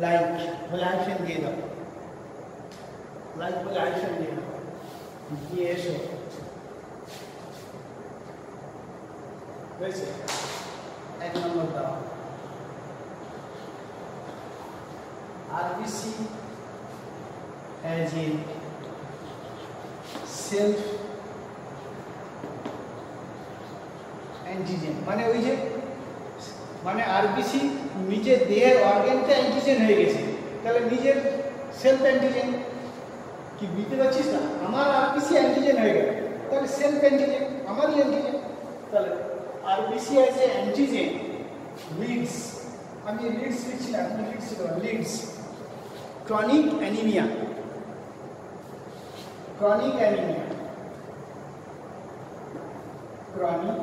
Like hyphen দিয়ে দাও, like বলে hyphen দিয়ে দাও, দিয়ে এসো, হয়েছে? এক নম্বর দাও, RBC as a self antigen, মানে ওই যে মানে আরবিসি নিজের দেহের অর্গানটা অ্যান্টিজেন হয়ে গেছে, তাহলে নিজের সেলফ অ্যান্টিজেন, কি বুঝতে পারছিস না? আমার আরবিসি অ্যান্টিজেন হয়ে গেল, তাহলে সেলফ অ্যান্টিজেন, আমারই অ্যান্টিজেন, তাহলে RBC as a antigen leads, আমি লিডস লিখছি না, আপনি লিখছিল leads chronic anaemia, chronic anaemia, chronic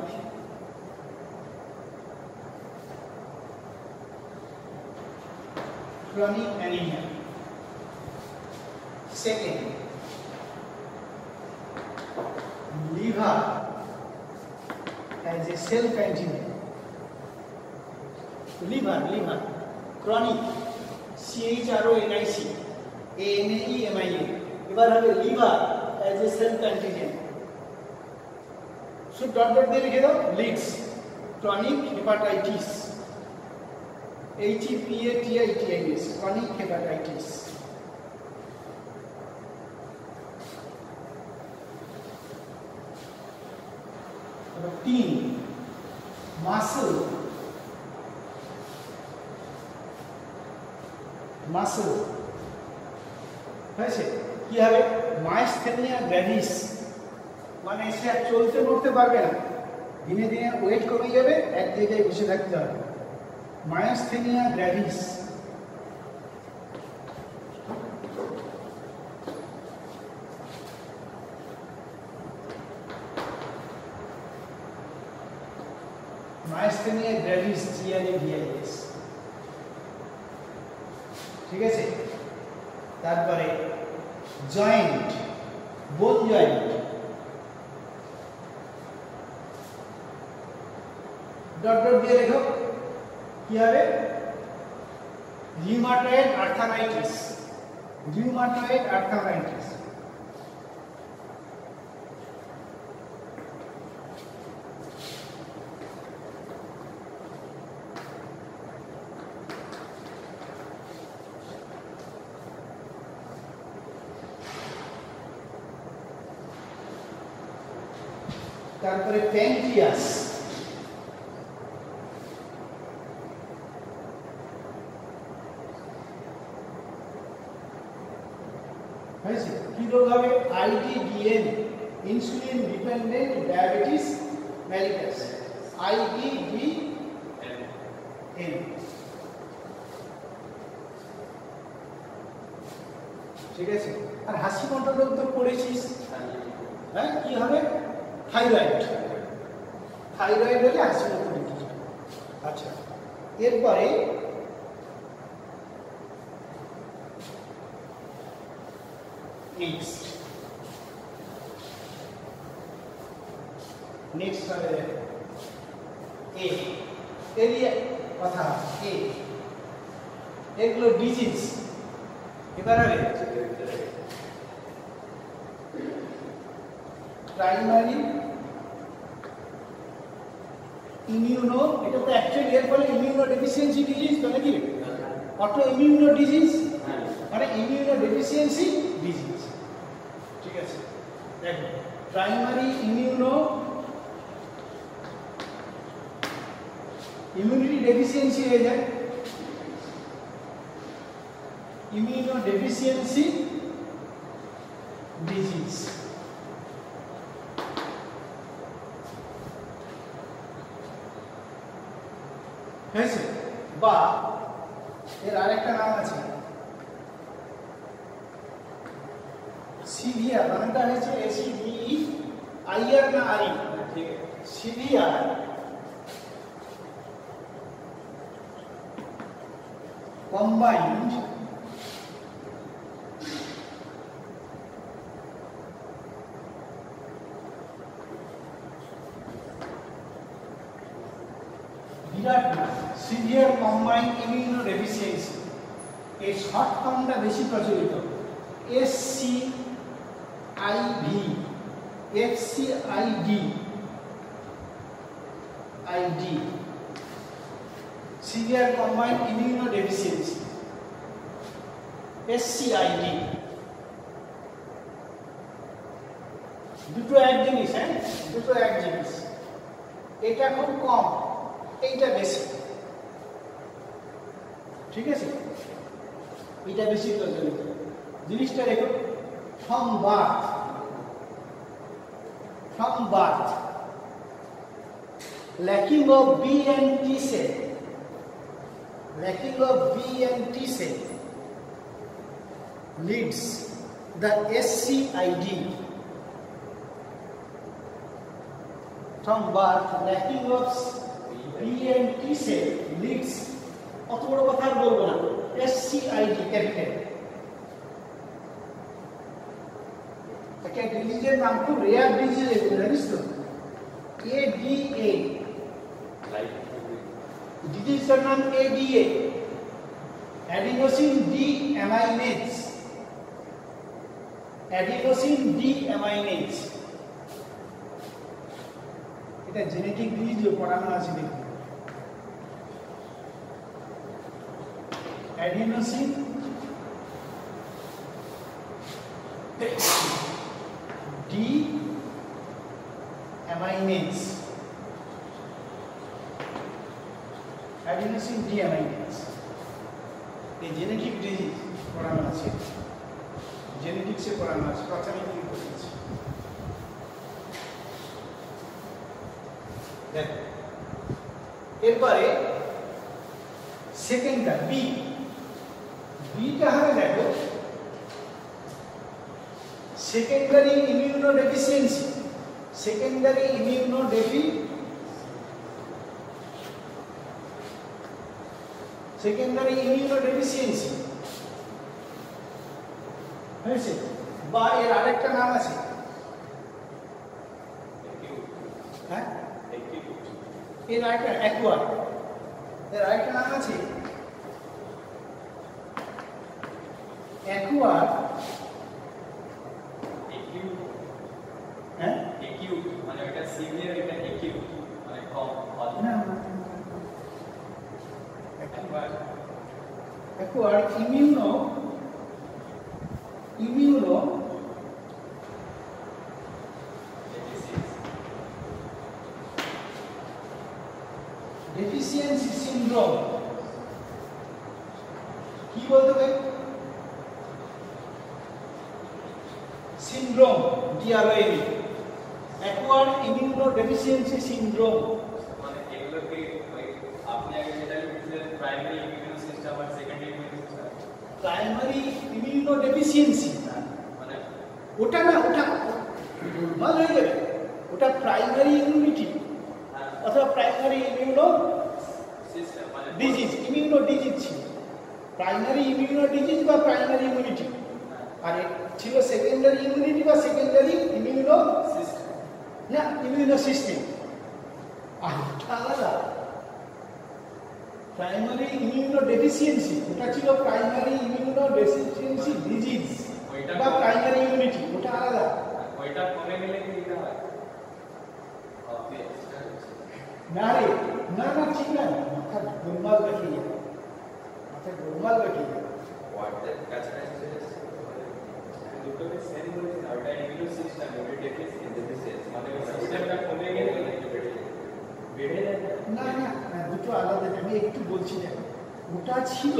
chronic anemia. Second, liver as a self antigen. Liver, chronic, CHRONIC, ANAEMIA. এবার হবে liver as a self antigen. So dot দিয়ে লিখে দাও, leads chronic hepatitis. HEPATITIS, chronic hepatitis. 3 muscle muscle হয়েছে কি হবে মাইস্থেনিয়া গ্র্যাভিস মানে সে আর চলতে নড়তে পারবে না দিনে দিনে ওয়েট কমে যাবে এক জায়গায় বসে থাকতে হবে মাইস্থেনিয়া গ্র্যাভিস মাইস্থেনিয়া গ্র্যাভিস GRAVIS ঠিক আছে তারপরে জয়েন্ট বোন জয়েন্ট ডট ডট দিয়ে লেখো কি হবে রিউমাটয়েড আর্থারাইটিস রিউমাটয়েড আর্থারাইটিস তারপরে প্যানক্রিয়াস হয়েছে কি রোগ হবে IDDM insulin dependent diabetes mellitus IDDM ঠিক আছে আর হাসি কন্ট্রোল রোগ তো পড়েছিস হ্যাঁ কি হবে থাইরয়েড থাইরয়েড হলে হাসি কন্ট্রোল রোগ আচ্ছা এরপরে नेक्स्ट হবে এ এরিয়া কথা এ এগুলো ডিজিজ এবার হবে প্রাইমারি ইমিউনো এটা তো অ্যাকচুয়ালি এর ফলে ইমিউনো ডেফিসিয়েন্সি ডিজিজ তো নাকি অটো ইমিউনো ডিজিজ মানে ইমিউনো ডেফিসিয়েন্সি ডিজিজ ঠিক আছে দেখো প্রাইমারি ইমিউনিটি ডেফিসিয়েন্সি হয়ে যায় ইমিউনো ডেফিসিয়েন্সি ডিজিজ হয়েছে বা এর আরেকটা নাম আছে সিভিয়ার নামটা হয়েছে SEVE আইআর না আই ঠিক আছে সিভিয়ার combined বিরাট না সিভিয়ার কম্বাইন্ড ইমিউনোডেফিসিয়েন্সি এই শর্ট ফর্মটা বেশি প্রচলিত SCIV FCID ID severe combined immunodeficiency SCID দুটো এক জিনিস হ্যাঁ দুটো এক জিনিস এটা খুব কম এইটা বেশি ঠিক আছে এটা বেশি প্রচলিত জিনিসটা দেখো from birth lacking of B and T cell leads the SCID from birth lacking of B and T cell leads অত বড় কথা আর বলবো না SCID ক্যাপিটাল একটা ডিজিজের নাম খুব রেয়ার ডিজিজ এগুলো জানিস তো ADA ডিজিজের নাম ADA adenosine deaminase এটা জেনেটিক ডিজিজ পড়ানো আছে দেখুন adenosine deaminase অ্যাডিনোসিন ডিঅ্যামাইনেজ। এই জেনেটিক ডিজিজ পড়ানো আছে, জেনেটিক্সে পড়ানো আছে, প্রাথমিক আমি কি বলেছি। দেখো এরপরে সেকেন্ডটা বি, বিটা হবে দেখো সেকেন্ডারি ইমিউনোডেফিসিয়েন্সি, সেকেন্ডারি ইমিউনোডেফিসিয়েন্সি হয়েছে, বা এর আরেকটা নাম আছে, হ্যাঁ এর আরেকটা অ্যাকুয়ার, এর আরেকটা নাম আছে অ্যাকুয়ার, হ্যাঁ acute মানে এটা সিভিয়ার, এটা acute মানে কম না অ্যাকুয়ার ইমিউনো ডেফিসিয়েন্সি সিনড্রোম। কি বলতে হবে? Syndrome, DRM, acquire immuno deficiency syndrome. মানে এগুলো কি আপনি আগে যেটা লিখেছিলেন প্রাইমারি ইমিউন সিস্টেম আর secondary immune system, primary immuno deficiency মানে ওটা না, ওটা নর্মাল হয়ে যাবে, ওটা প্রাইমারি ইমিউনিটি অথবা প্রাইমারি ইমিউনো সিস্টেম মানে ডিজিজ, ইমিউনো ডিজিজ ছিল প্রাইমারি ইমিউনো ডিজিজ বা প্রাইমারি ইমিউনিটি, আর ছিল সেকেন্ডারি ইমিউনিটি বা সেকেন্ডারি ইমিউনো সিস্টেম না ইমিউনো সিস্টেম। আর ওটা আলাদা, প্রাইমারি ইমিউনো ডেফিসিয়েন্সি ওটা ছিল প্রাইমারি ইমিউনো ডেফিসিয়েন্সি ডিজিজ বা প্রাইমারি ইমিউনিটি, ওটা আলাদা। ওইটা কমে গেলে কি এটা হয়? না রে, না না ঠিক না, মাথা গোলমাল বেঁকে যাবে, মাথা গোলমাল বেঁকে যাবে। ওয়াটার কাছাকাছি চলে এসেছে দুটোকে সেম বলেছি না, ওটা ইমিউন সিস্টেম, ওটা ডেফিসিয়েন্সি মানে ওই সিস্টেমটা কমে গেলে বেড়ে যায় না না না, দুটো আলাদা, আমি একটু বলছি না, ওটা ছিল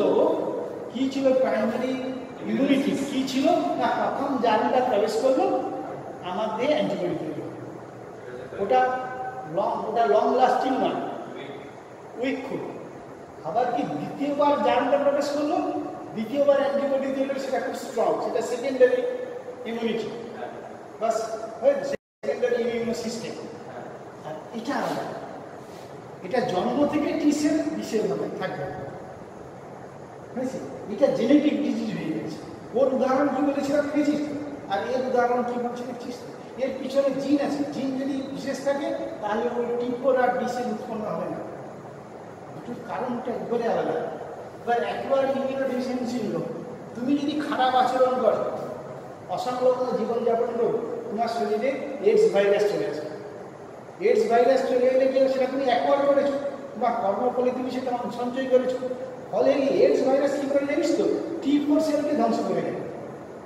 কি ছিল প্রাইমারি ইমিউনিটি, কি ছিল না প্রথম জার্মটা প্রবেশ করলো আমার দেহে অ্যান্টিবডি তৈরি হলো, ওটা লং লাস্টিং নয়, উইক খুব। আবার কি দ্বিতীয়বার জার্মটা প্রবেশ করলো, দ্বিতীয়বার অ্যান্টিবডি তৈরি হলো, সেটা খুব স্ট্রং, সেটা সেকেন্ডারি ইমিউনিটি, বাস সেকেন্ডারি ইমিউনো সিস্টেম। আর এটা আলাদা, এটা জন্ম থেকে টি সেল বিশেষ ভাবে থাকবে, বুঝেছি? এটা জেনেটিক ডিজিজ হয়ে গেছে। ওর উদাহরণ কি বলেছিলাম দেখেছিস? আর এর উদাহরণ কি বলছি দেখছিস? এর পিছনে জিন আছে, জিন যদি বিশেষ থাকে তাহলে ওই টি4 আর ডি সেল উৎপন্ন হবে না, দুটোর কারণটা একবারে আলাদা। এবার একবার ইমিউনোডেফিসিয়েন্সি সিনড্রোম, তুমি যদি খারাপ আচরণ করো, অসংলগ্ন জীবনযাপন করো, তোমার শরীরে এইডস ভাইরাস চলে আসবে। এইডস ভাইরাস চলে এলে কি সেটা তুমি অ্যাকোয়ার করেছো বা কর্মফলে তুমি সেটা সঞ্চয় করেছো, ফলে এই এইডস ভাইরাস কি করে জানিস তো, টি4 সেলকে ধ্বংস করে দেবে।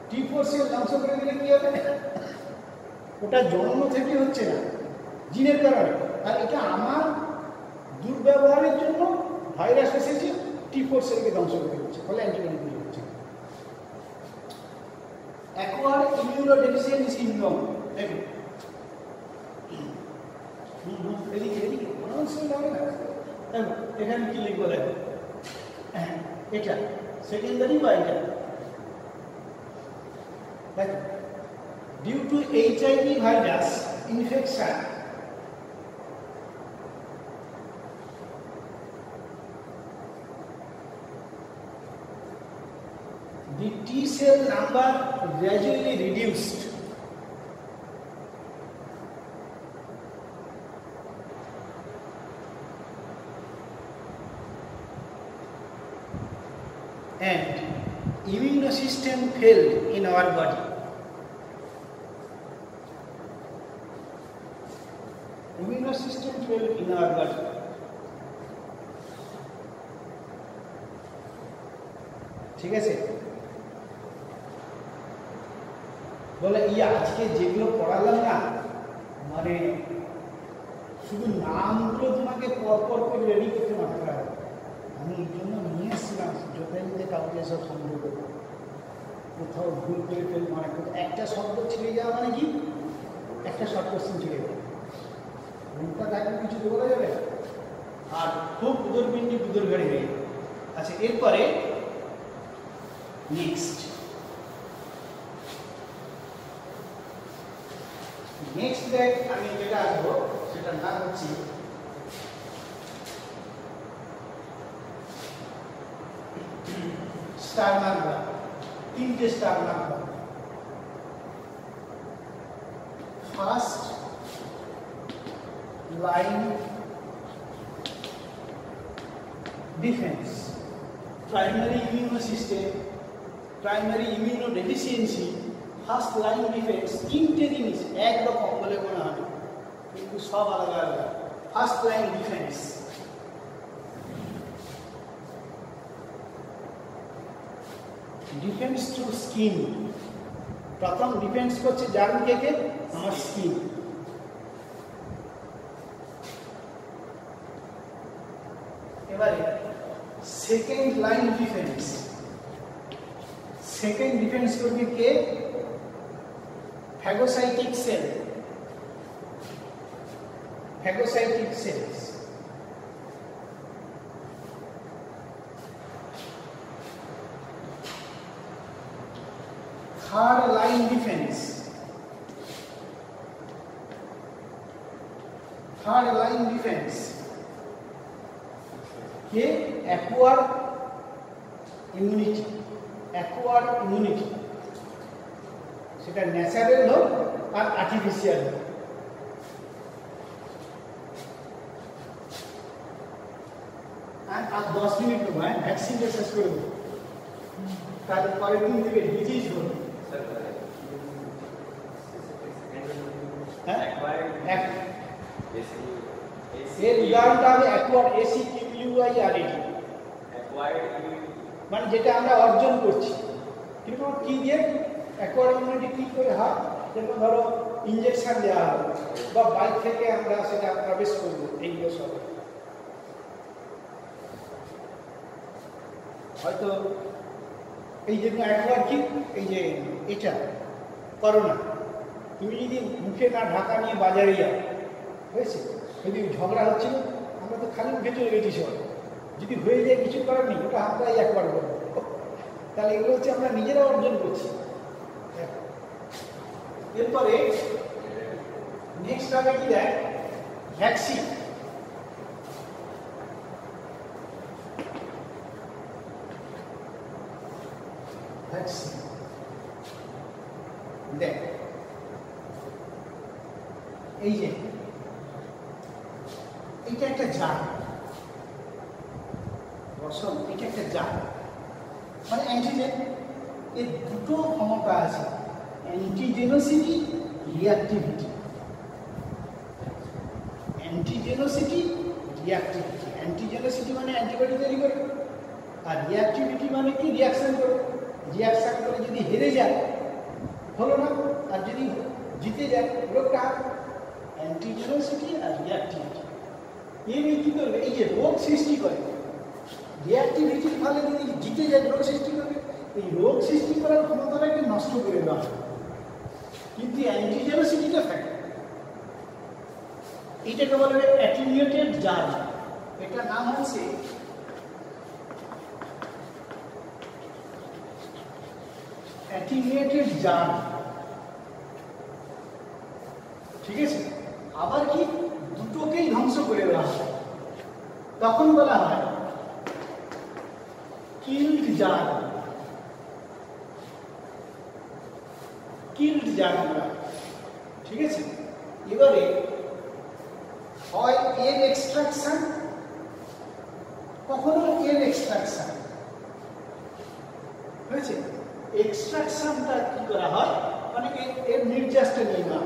টি4 সেল ধ্বংস করে দিলে কি হবে? ওটা জন্ম থেকে হচ্ছে না, জিনের কারণে। আর এটা আমার দুর্ব্যবহারের জন্য ভাইরাস এসেছে, টি4 সেলকে ধ্বংস করে দিচ্ছে, ফলে অ্যান্টিবডি তৈরি হচ্ছে। অ্যাকোয়ার ইমিউনোডেফিসিয়েন্সি সিনড্রোম, দেখুন এদিকে এদিকে প্রনাউন্সিয়েশন হবে না, এখানে কি লিখবো দেখো, এটা সেকেন্ডারি বা এটা দেখো, due to HIV virus infection the T cell number gradually reduced and immune system failed in our body. Immune system failed in our body. ঠিক আছে, বলে আজকে যেগুলো পড়ালাম না, মানে শুধু নামগুলো তোমাকে পরপর করে রেডি করতে মাথা খারাপ। আমি এই জন্য নিয়ে এসেছিলাম যথাযথ কাউকে এসব সংগ্রহ করবো, কোথাও ভুল করে ফেলবো মানে একটা শব্দ ছিঁড়ে যাওয়া মানে কি একটা শর্ট কোশ্চেন ছিঁড়ে যাবে, রূপটা থাকলে কিছু বলা যাবে আর খুব উদরপিণ্ডি উদর ঘরে হয়ে যাবে। আচ্ছা, এরপরে নেক্সট দেখ আমি যেটা আসবো সেটার নাম হচ্ছে স্টার্নার গ্রাফ। তিনটে স্টার্নার গ্রাফ। First line defence, primary immuno system, primary immuno deficiency, first line defence, তিনটে জিনিস একরকম বলে মনে হয় কিন্তু সব আলাদা আলাদা। First line defence, defence through skin. প্রথম ডিফেন্স করছে যার কে আমার স্কিন। এবারে second line defence, second defence করবে কে? Phagocytic cell, phagocytic cells. Third line defence, third line defence কে? অ্যাকোয়ার্ড ইমিউনিটি, অ্যাকোয়ার্ড ইমিউনিটি, সেটা ন্যাচারাল হোক আর আর্টিফিশিয়াল হোক। আর 10 মিনিট নেবো, হ্যাঁ ভ্যাকসিনটা শেষ করে দেবো, তাহলে পরের দিন থেকে ডিজিজ হবে। এর উদাহরণটা হবে অ্যাকোয়ার্ড, ACQUIRD, মানে যেটা আমরা অর্জন করছি। কিন্তু কি দিয়ে অ্যাকোয়ার্ড ইমিউনিটি কি করে হয়? যেমন ধরো ইঞ্জেকশন দেওয়া হবে বা বাইক থেকে আমরা সেটা প্রবেশ করবো, এইগুলো সব। হয়তো এই যে অ্যাকোয়ার্ড কি, এই যে এটা করোনা, তুমি যদি মুখে না ঢাকা নিয়ে বাজারে যাও, হয়েছে যদি ঝগড়া হচ্ছিল, আমরা তো খালি মুখে চলে গেছি সব, যদি হয়ে যায় কিছু করার নেই, ওটা আমরাই একবার করবো। তাহলে এগুলো হচ্ছে আমরা নিজেরা অর্জন করছি। এরপরে নেক্সট হবে কি দেখ, ভ্যাকসিন। ভ্যাকসিন দেখ, এই যে এটা একটা জার, রসম, এটা একটা জার, মানে অ্যান্টিজেন। এর দুটো ক্ষমতা আছে, অ্যান্টিজেনোসিটি, রিঅ্যাক্টিভিটি। অ্যান্টিজেনোসিটি, রিঅ্যাক্টিভিটি। অ্যান্টিজেনোসিটি মানে অ্যান্টিবডি তৈরি করে, আর রিঅ্যাক্টিভিটি মানে কি? রিঅ্যাকশন করে। রিঅ্যাকশন করে যদি হেরে যায় হলো না, আর যদি জিতে যায় রোগটা। অ্যান্টিজেনোসিটি আর রিঅ্যাক্টিভিটি এমনি কী করবে? এই যে রোগ সৃষ্টি করে, রিঅ্যাক্টিভিটির ফলে যদি জিতে যায় রোগ সৃষ্টি করবে, এই রোগ সৃষ্টি করার ক্ষমতাটাকে নষ্ট করে দেওয়া হয়। কিন্তু অ্যান্টিজেনোসিটিটা থাকে, এইটাকে বলবে অ্যাটিনিউটেড জার্ম। এটা নাম হচ্ছে অ্যাটিনিউটেড জার্ম, ঠিক আছে? আবার কি দুটোকেই ধ্বংস করে দেওয়া হয়, তখন বলা হয় কিল্ড জার্ম। কিল্ড জার্ম, ঠিক আছে? এবারে হয় এর এক্সট্রাকশন, কখনো এর এক্সট্রাকশন, হয়েছে? এক্সট্রাকশনটা কি করা হয়, মানে এর নির্যাসটা নিয়ে না,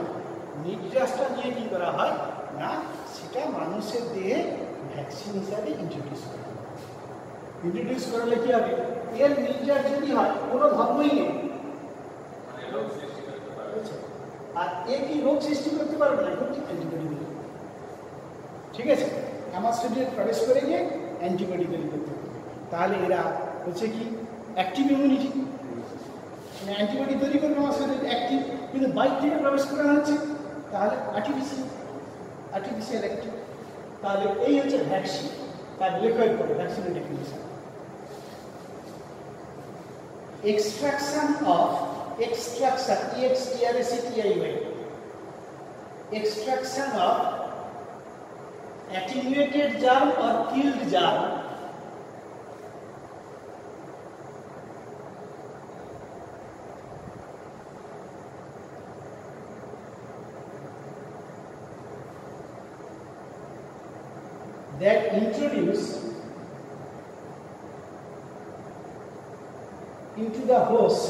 নির্যাসটা নিয়ে কি করা হয় না, সেটা মানুষের দেহে ভ্যাকসিন হিসাবে ইন্ট্রোডিউস করা হয়। ইন্ট্রোডিউস করলে কি হবে? এর নির্যাস যদি হয়, কোনো ধর্মই নেই, আর এ কি রোগ সৃষ্টি করতে পারবে না, ঠিক আছে? আমার শরীরে প্রবেশ করে গিয়ে অ্যান্টিবডি তৈরি করতে হবে। তাহলে এরা হচ্ছে কি অ্যাক্টিভ ইমিউনিটি, মানে অ্যান্টিবডি তৈরি করবে আমার শরীরে অ্যাক্টিভ, কিন্তু বাইরে থেকে প্রবেশ করানো হচ্ছে তাহলে আর্টিফিশিয়াল অ্যাক্টিভ। তাহলে এই হচ্ছে ভ্যাকসিন, তার লেখার পরে ভ্যাকসিনের definition. Extraction, EXTRACTION, extraction of attenuated germ or killed germ that introduce into the host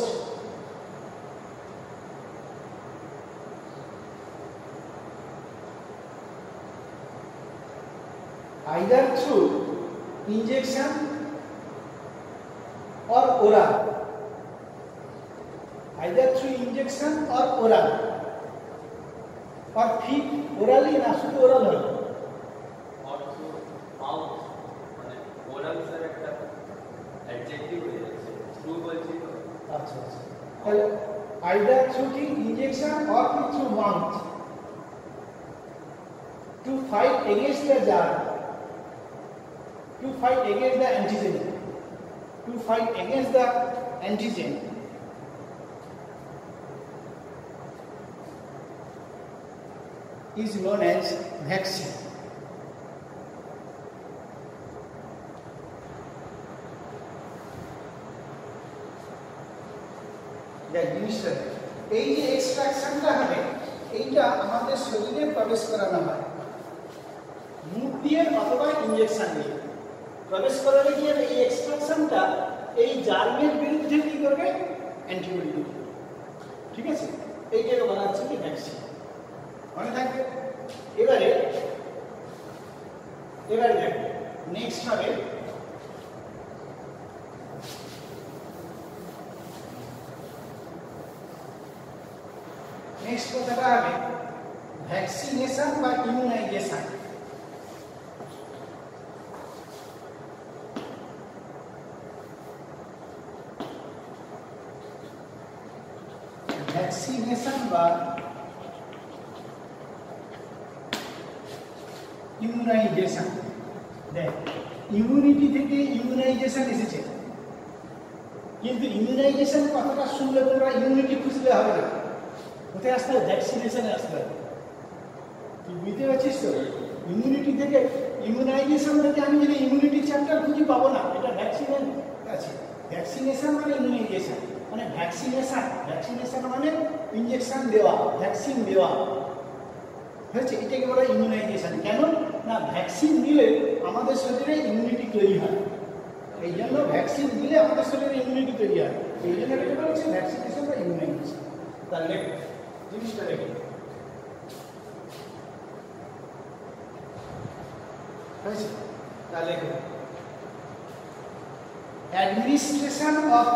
either through injection or oral, either through injection or oral, or feed orally না শুধু oral হয় also mouth মানে oral sir একটা adjective হয়ে যাচ্ছে through বলছি তো। আচ্ছা আচ্ছা, তাহলে either through কি injection or through mouth to fight against the germ, to fight against the antigen, to fight against the antigen is known as vaccine. জিনিসটা এই যে এক্সট্রাকশনটা হবে এইটা আমাদের শরীরে প্রবেশ করানো হয় মুখ দিয়ে অথবা ইনজেকশন দিয়ে। প্রবেশ করালে কি হবে, এই এক্সট্রাকশনটা এই জার্মের বিরুদ্ধে কি করবে, অ্যান্টিবডি তৈরি করবে। ঠিক আছে, এইটাকে বলা হচ্ছে কি ভ্যাকসিন, মনে থাকবে। এবারে দেখো নেক্সট হবে নেক্সট কথাটা হবে ভ্যাকসিনেশন বা ইমিউনাইজেশন। ভ্যাকসিনেশন বা ইমিউনাইজেশন, দেখ ইমিউনিটি থেকে ইমিউনাইজেশন এসেছে, কিন্তু ইমিউনাইজেশন কথাটা শুনলে তোমরা ইমিউনিটি খুঁজলে হবে না, কোথায় আসতে হবে, ভ্যাকসিনেশনে আসতে হবে। কি বুঝতে পারছিস তো, ইমিউনিটি থেকে ইমিউনাইজেশন থেকে আমি যদি ইমিউনিটি চ্যাপ্টার খুঁজে পাবো না, এটা ভ্যাকসিনের আছে। ভ্যাকসিনেশন মানে ইমিউনাইজেশন, মানে ভ্যাকসিনেশন মানে ইনজেকশন দেওয়া, ভ্যাকসিন দেওয়া হয়েছে, এটাকে বলা ইমিউনাইজেশন। কেন না, ভ্যাকসিন দিলে আমাদের শরীরে ইমিউনিটি তৈরি হয়, এই জন্য ভ্যাকসিন দিলে আমাদের শরীরে ইমিউনিটি তৈরি হয়, এই জন্য এটাকে বলা হচ্ছে ভ্যাকসিনেশন বা ইমিউনাইজেশন। তাহলে জিনিসটা দেখি হয়েছে, তাহলে অ্যাডমিনিস্ট্রেশন অফ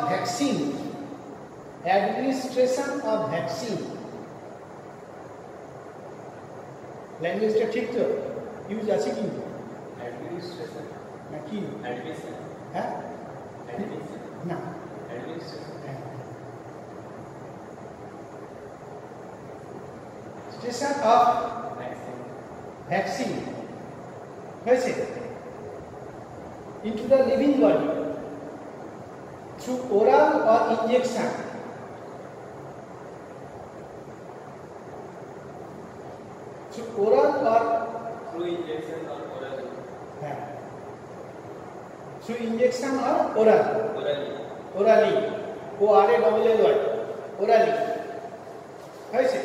ভ্যাকসিন, ল্যাঙ্গুয়েজটা ঠিক তো, ইউজ আছে কি অ্যাডমিনিস্ট্রেশন না কি, অ্যাডমিশন হ্যাঁ অ্যাডমিশন না অ্যাডমিনিস্ট্রেশন স্টেশন অফ ভ্যাকসিন হয়েছে into the living body through oral or injection, through oral or through injection or oral through injection or oral, orally, O-R-A-L-L-Y, orally হয়েছে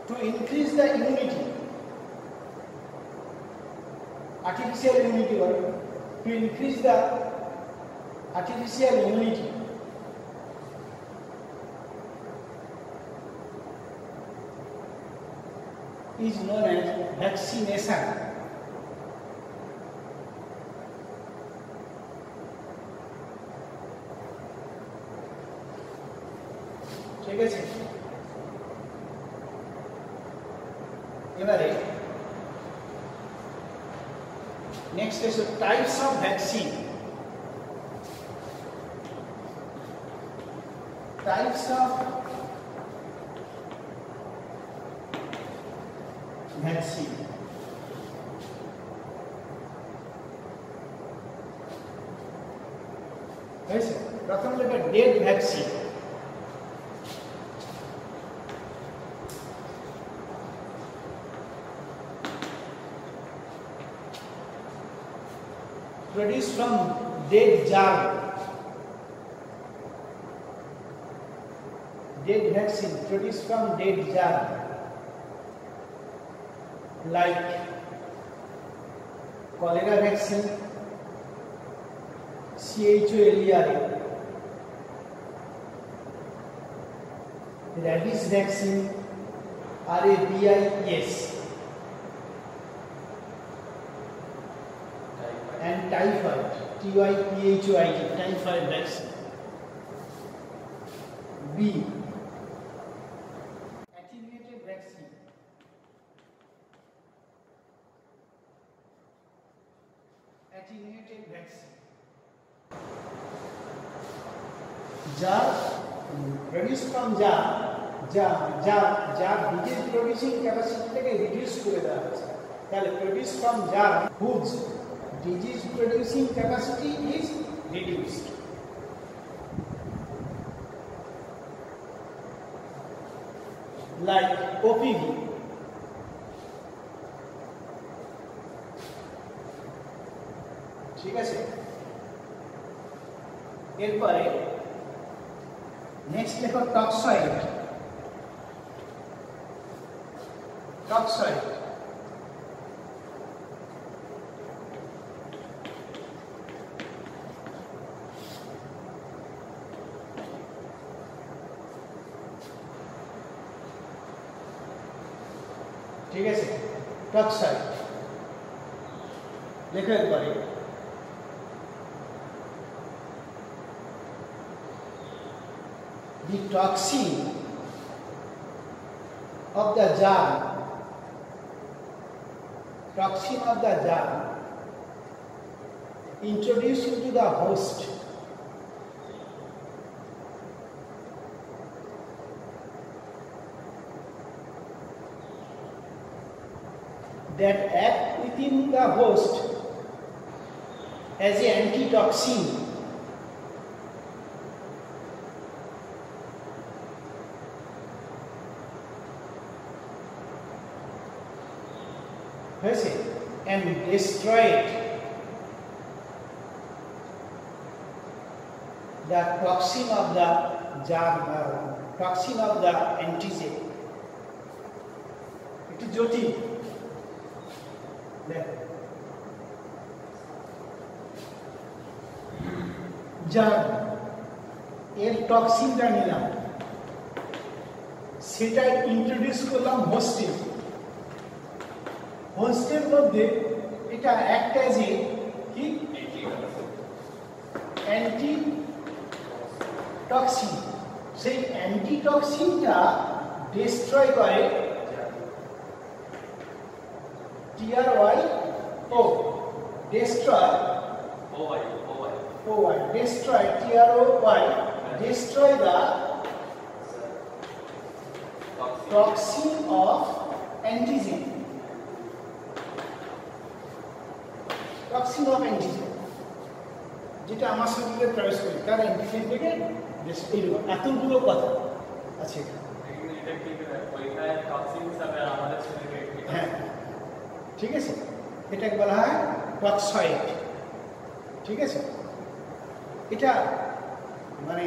to increase the immunity, artificial immunity, or to increase the artificial immunity is known as vaccination. ঠিক আছে, এবারে Next is types of vaccine. Types of vaccine. प्रथम लेकर dead vaccine. Produced from dead jar. Dead vaccine produced from dead jar, like cholera vaccine, CHOLERA, rabies vaccine, RABIS, and typhoid, TYPHOID, typhoid vaccine. B. Attenuated vaccine. Attenuated vaccine. Jar produced from jar disease producing capacity থেকে reduce করে দেওয়া হয়েছে. তাহলে produced from jar whose disease producing capacity is reduced. Like OPV. ঠিক আছে, এরপরে next লেখো toxoid. Toxoid ঠিক আছে, টক্সয়েড লেখো একবারে. The toxin of the jar, introduced into the host that act within the host as an antitoxin and destroy the toxin of the jar, toxin of the antigen. একটু জটিল. jar এর টক্সিনটা নিলাম, সেটা introduce করলাম হোস্টে. হোস্টের মধ্যে এটা একটা যে কি অ্যান্টি টক্সিন, সেই অ্যান্টি টক্সিনটা ডিস্ট্রয় করে TRYO, destroy OY, destroy TROY, destroy the toxin of antigen. Toxin of antigen যেটা আমার শরীরে প্রবেশ করে তার অ্যান্টিজেন থেকে এতগুলো কথা আছে. হ্যাঁ ঠিক আছে, এটাকে বলা হয় টক্সয়েড. ঠিক আছে, এটা মানে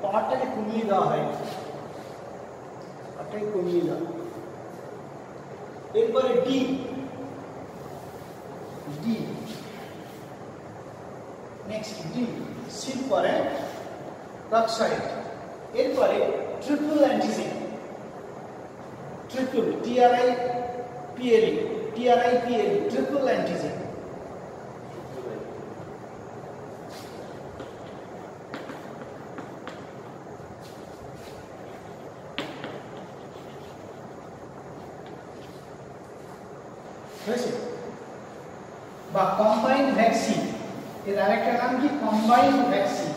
পাওয়ারটাকে কমিয়ে দেওয়া হয়, পাওয়ারটাকে কমিয়ে দেওয়া. এরপরে ডি নেক্সট ডি সি পরে টক্সয়েড. এরপরে triple antigen, triple TRIPLE, triple antigen. হয়েছে, বা কম্বাইন্ড ভ্যাকসিন, এর আরেকটা নাম কি কম্বাইন্ড ভ্যাকসিন।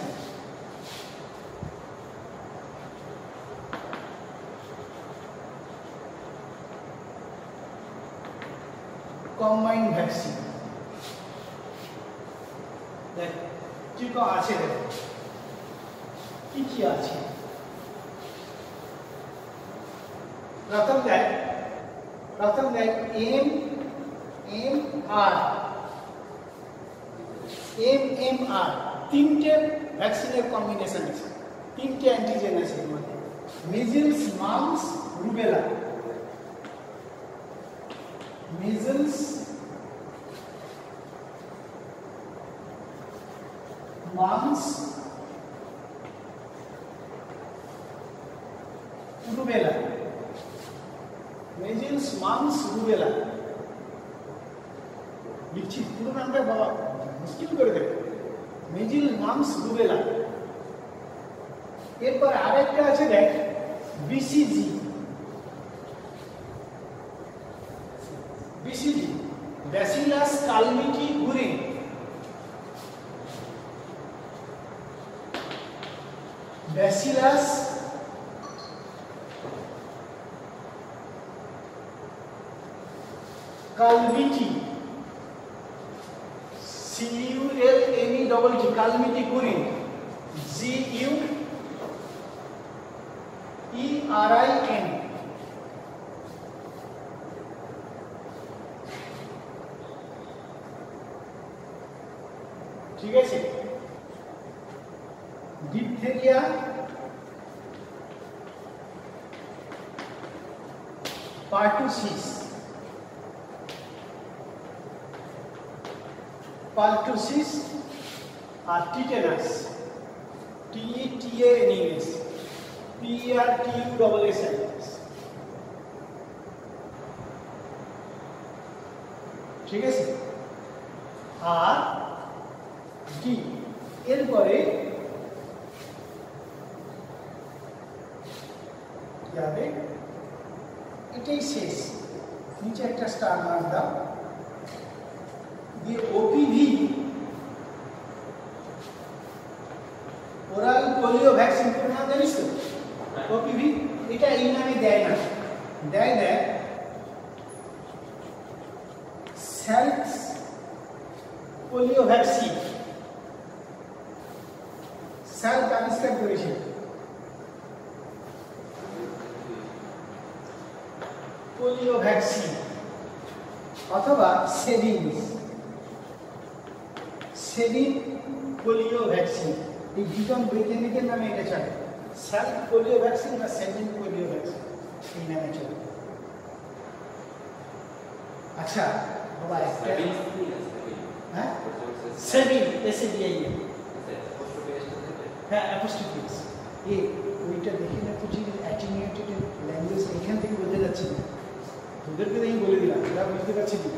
কম্বাইন্ড ভ্যাকসিন দেখ কি কি আছে, দেখ কি কি আছে। প্রথম দেখ MMR তিনটে ভ্যাকসিনের কম্বিনেশন আছে, তিনটে অ্যান্টিজেন আছে এর মধ্যে। Measles, mumps, rubella. Measles, mumps, rubella. Measles, mumps, rubella. লিখছি পুরো নামটা বাবা মুশকিল করে দেবে। Measles, mumps, rubella. এরপর আরেকটা আছে দেখ BCG. BCG bacillus Calmette Guerin. Bacillus Calmette, CULMETT, Calmette Guerin, GUERIN। ঠিক আছে। ডিপথেরিয়া, পার্টুসিস, আর টিটেনাস, TETANUS, PERTUSS। ঠিক আছে। আর ডি এরপরে যাবে, এটাই শেষ। নিচে একটা স্টার মার্ক দাও দিয়ে ওপিভি, ওরাল পোলিও ভ্যাকসিন। কোন নাম জানিস তো? ওপিভি। এটা এই নামে দেয় না, দেয় সেলফ পোলিও ভ্যাকসিন। সেলফ আবিষ্কার করেছে। পোলিও ভ্যাকসিন অথবা সেভিন পোলিও ভ্যাকসিন। এই দুজন বৈজ্ঞানিকের নামে এটা চলে। সেলফ পোলিও ভ্যাকসিন বা সেভিন পোলিও ভ্যাকসিন এই নামে চলে। আচ্ছা বাবা, হ্যাঁ সেভিন, SAVIN, হ্যাঁ অ্যাপোস্ট্রোফিস। ওইটা দেখে না তো, যে অ্যাটিনিউটেড ল্যাঙ্গুয়েজ এখান থেকে বোঝা যাচ্ছে না, তোদেরকে আমি বলে দিলাম, এরা বুঝতে পারছি না।